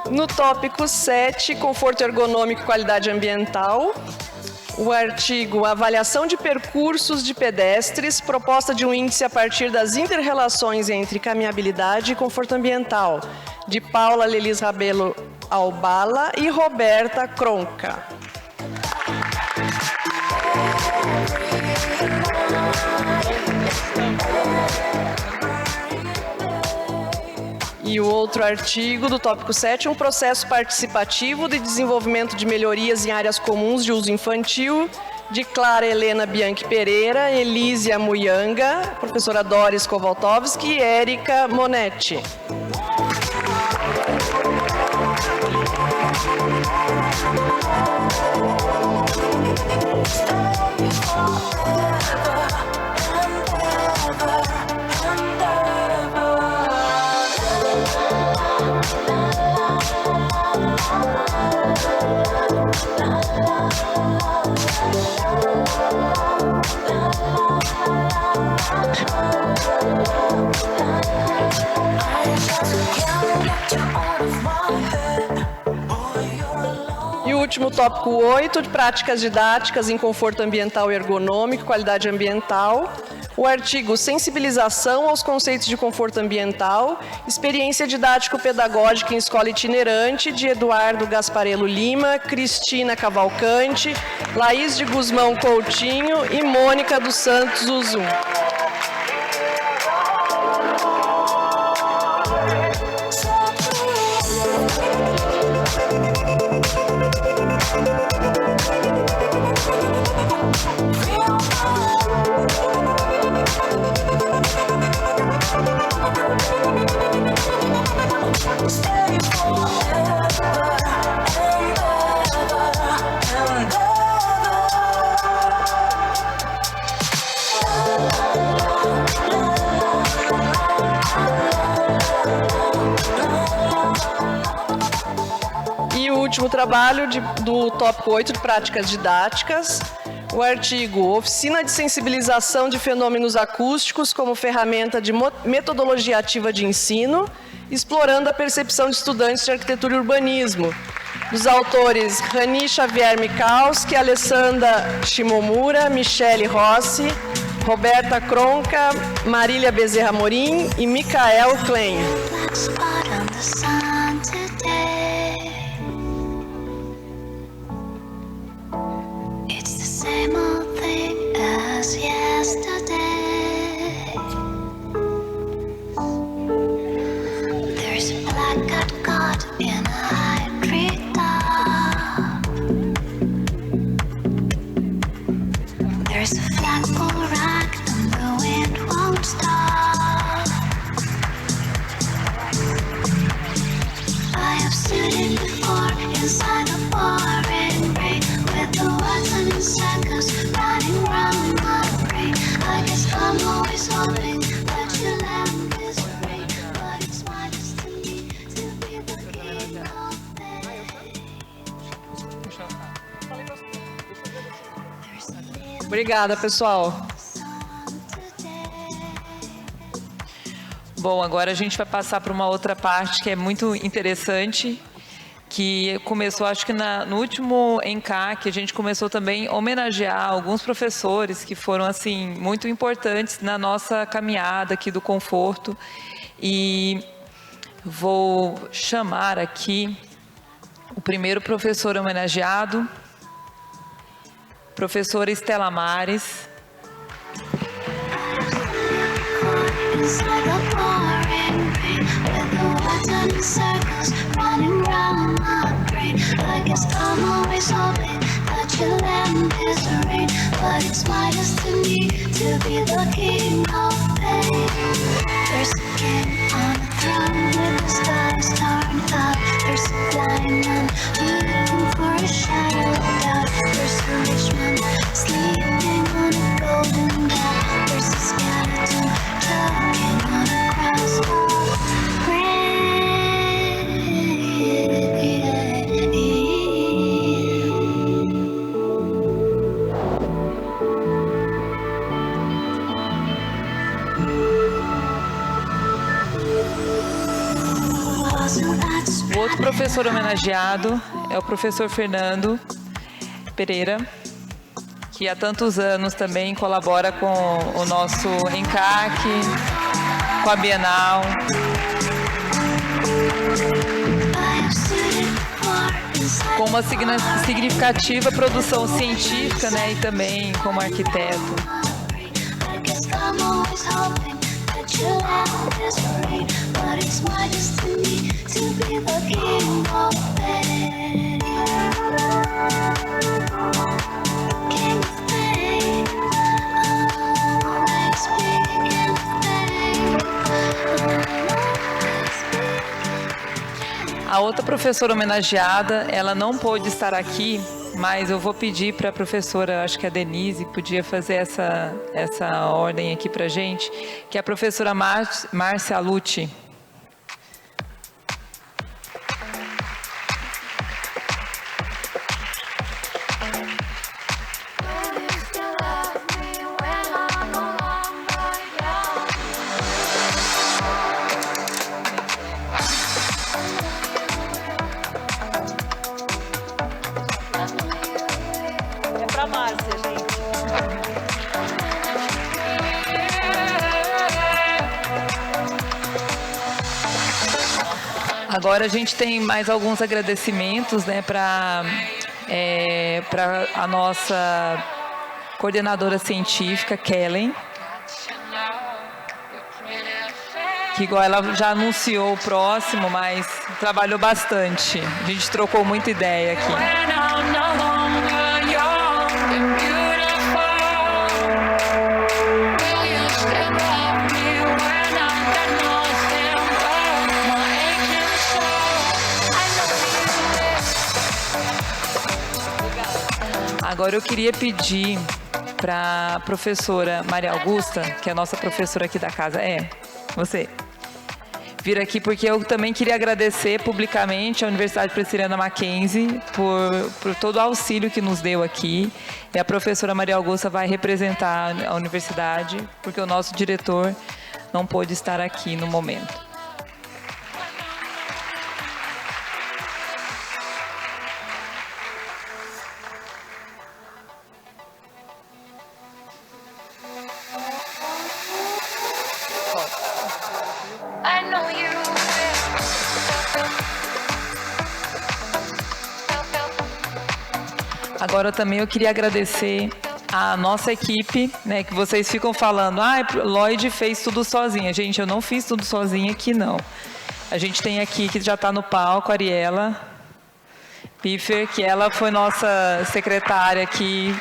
Speaker 8: No tópico 7, conforto ergonômico e qualidade ambiental, o artigo Avaliação de percursos de pedestres, proposta de um índice a partir das inter-relações entre caminhabilidade e conforto ambiental, de Paula Lelis Rabelo Albala e Roberta Cronca. E o outro artigo do tópico 7, um processo participativo de desenvolvimento de melhorias em áreas comuns de uso infantil, de Clara Helena Bianchi Pereira, Elísia Muyanga, professora Doris Kowaltowski e Érica Monetti. E o último tópico 8, de práticas didáticas em conforto ambiental e ergonômico, qualidade ambiental. O artigo Sensibilização aos conceitos de conforto ambiental, experiência didático-pedagógica em escola itinerante, de Eduardo Gasparello Lima, Cristina Cavalcante, Laís de Guzmão Coutinho e Mônica dos Santos Uzum. E o último trabalho do tópico 8 de práticas didáticas, o artigo Oficina de Sensibilização de Fenômenos Acústicos como ferramenta de metodologia ativa de ensino, explorando a percepção de estudantes de arquitetura e urbanismo, dos autores Rani Xavier Mikalski, Alessandra Shimomura, Michele Rossi, Roberta Cronca, Marília Bezerra Morim e Micael Klein.
Speaker 9: Same old thing as yesterday. There's a placard caught in a high treetop. There's a flagpole rack and the wind won't stop. I have stood it before inside a pouring rain with the words and seconds running round my brain. I guess I'm always hoping that you'll end this rain, but it's my destiny to be the king of
Speaker 8: Obrigada, pessoal.
Speaker 1: Bom, agora a gente vai passar para uma outra parte que é muito interessante, que começou, acho que no último ENCAC, a gente começou também a homenagear alguns professores que foram, assim, muito importantes na nossa caminhada aqui do conforto. E vou chamar aqui o primeiro professor homenageado, professora Estela Mares.
Speaker 9: Inside the pouring rain, with the words turning circles, running round my brain. I guess I'm always hoping that your lamp is rain, but it's my destiny to be the king of pain. There's a king on a throne with the stars turned up. There's a blind man looking for a shadow of doubt. There's a rich man sleeping on a golden bed. There's a skeleton choking on a cross of rain.
Speaker 1: O outro professor homenageado é o professor Fernando Pereira, que há tantos anos também colabora com o nosso ENCAC, com a Bienal. Com uma significativa produção científica, né, e também como arquiteto. A outra professora homenageada, ela não pôde estar aqui, mas eu vou pedir para a professora, acho que a Denise podia fazer essa ordem aqui para a gente, que é a professora Márcia Lucci. Agora a gente tem mais alguns agradecimentos, né, para a nossa coordenadora científica, Kellen, que igual ela já anunciou o próximo, mas trabalhou bastante. A gente trocou muita ideia aqui. Agora eu queria pedir para a professora Maria Augusta, que é a nossa professora aqui da casa, você, vir aqui, porque eu também queria agradecer publicamente à Universidade Presbiteriana Mackenzie por todo o auxílio que nos deu aqui. E a professora Maria Augusta vai representar a universidade, porque o nosso diretor não pôde estar aqui no momento. Agora também eu queria agradecer a nossa equipe, né, que vocês ficam falando, Lloyd fez tudo sozinha. Gente, eu não fiz tudo sozinha aqui, não. A gente tem aqui, que já está no palco, a Ariela Piffer, que ela foi nossa secretária aqui.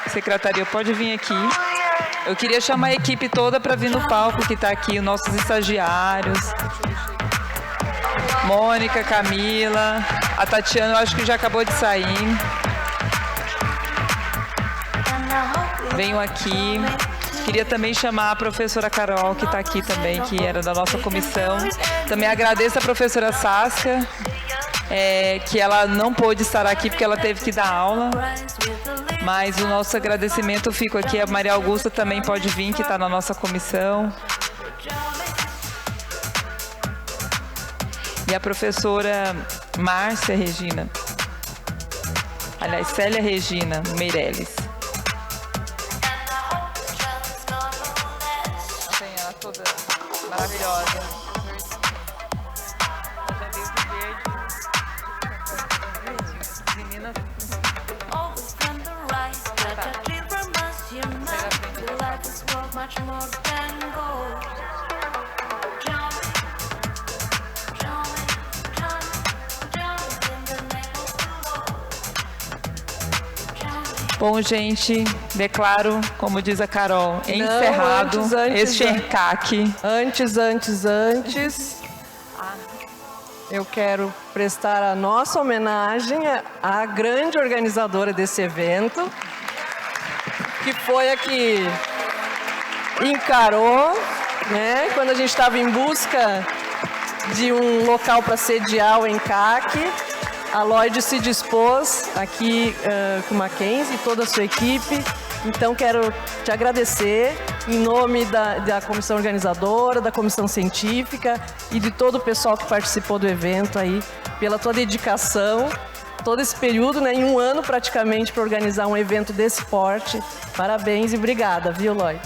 Speaker 1: Secretaria, pode vir aqui. Eu queria chamar a equipe toda para vir no palco, que está aqui, os nossos estagiários. Mônica, Camila, a Tatiana, eu acho que já acabou de sair. Venham aqui. Queria também chamar a professora Carol, que está aqui também, que era da nossa comissão. Também agradeço a professora Saskia, que ela não pôde estar aqui porque ela teve que dar aula. Mas o nosso agradecimento fica aqui. A Maria Augusta também pode vir, que está na nossa comissão. E a professora Márcia Regina. Aliás, Célia Regina Meirelles. Tem ela toda maravilhosa. Meninas. Bom, gente, declaro, como diz a Carol, encerrado este ENCAC.
Speaker 8: Antes, eu quero prestar a nossa homenagem à grande organizadora desse evento, que foi a que encarou, né, quando a gente estava em busca de um local para sediar o ENCAC. A Lloyd se dispôs aqui com o Mackenzie e toda a sua equipe. Então, quero te agradecer em nome da comissão organizadora, da comissão científica e de todo o pessoal que participou do evento aí, pela tua dedicação, todo esse período, né, em um ano praticamente, para organizar um evento desse porte. Parabéns e obrigada, viu, Lloyd?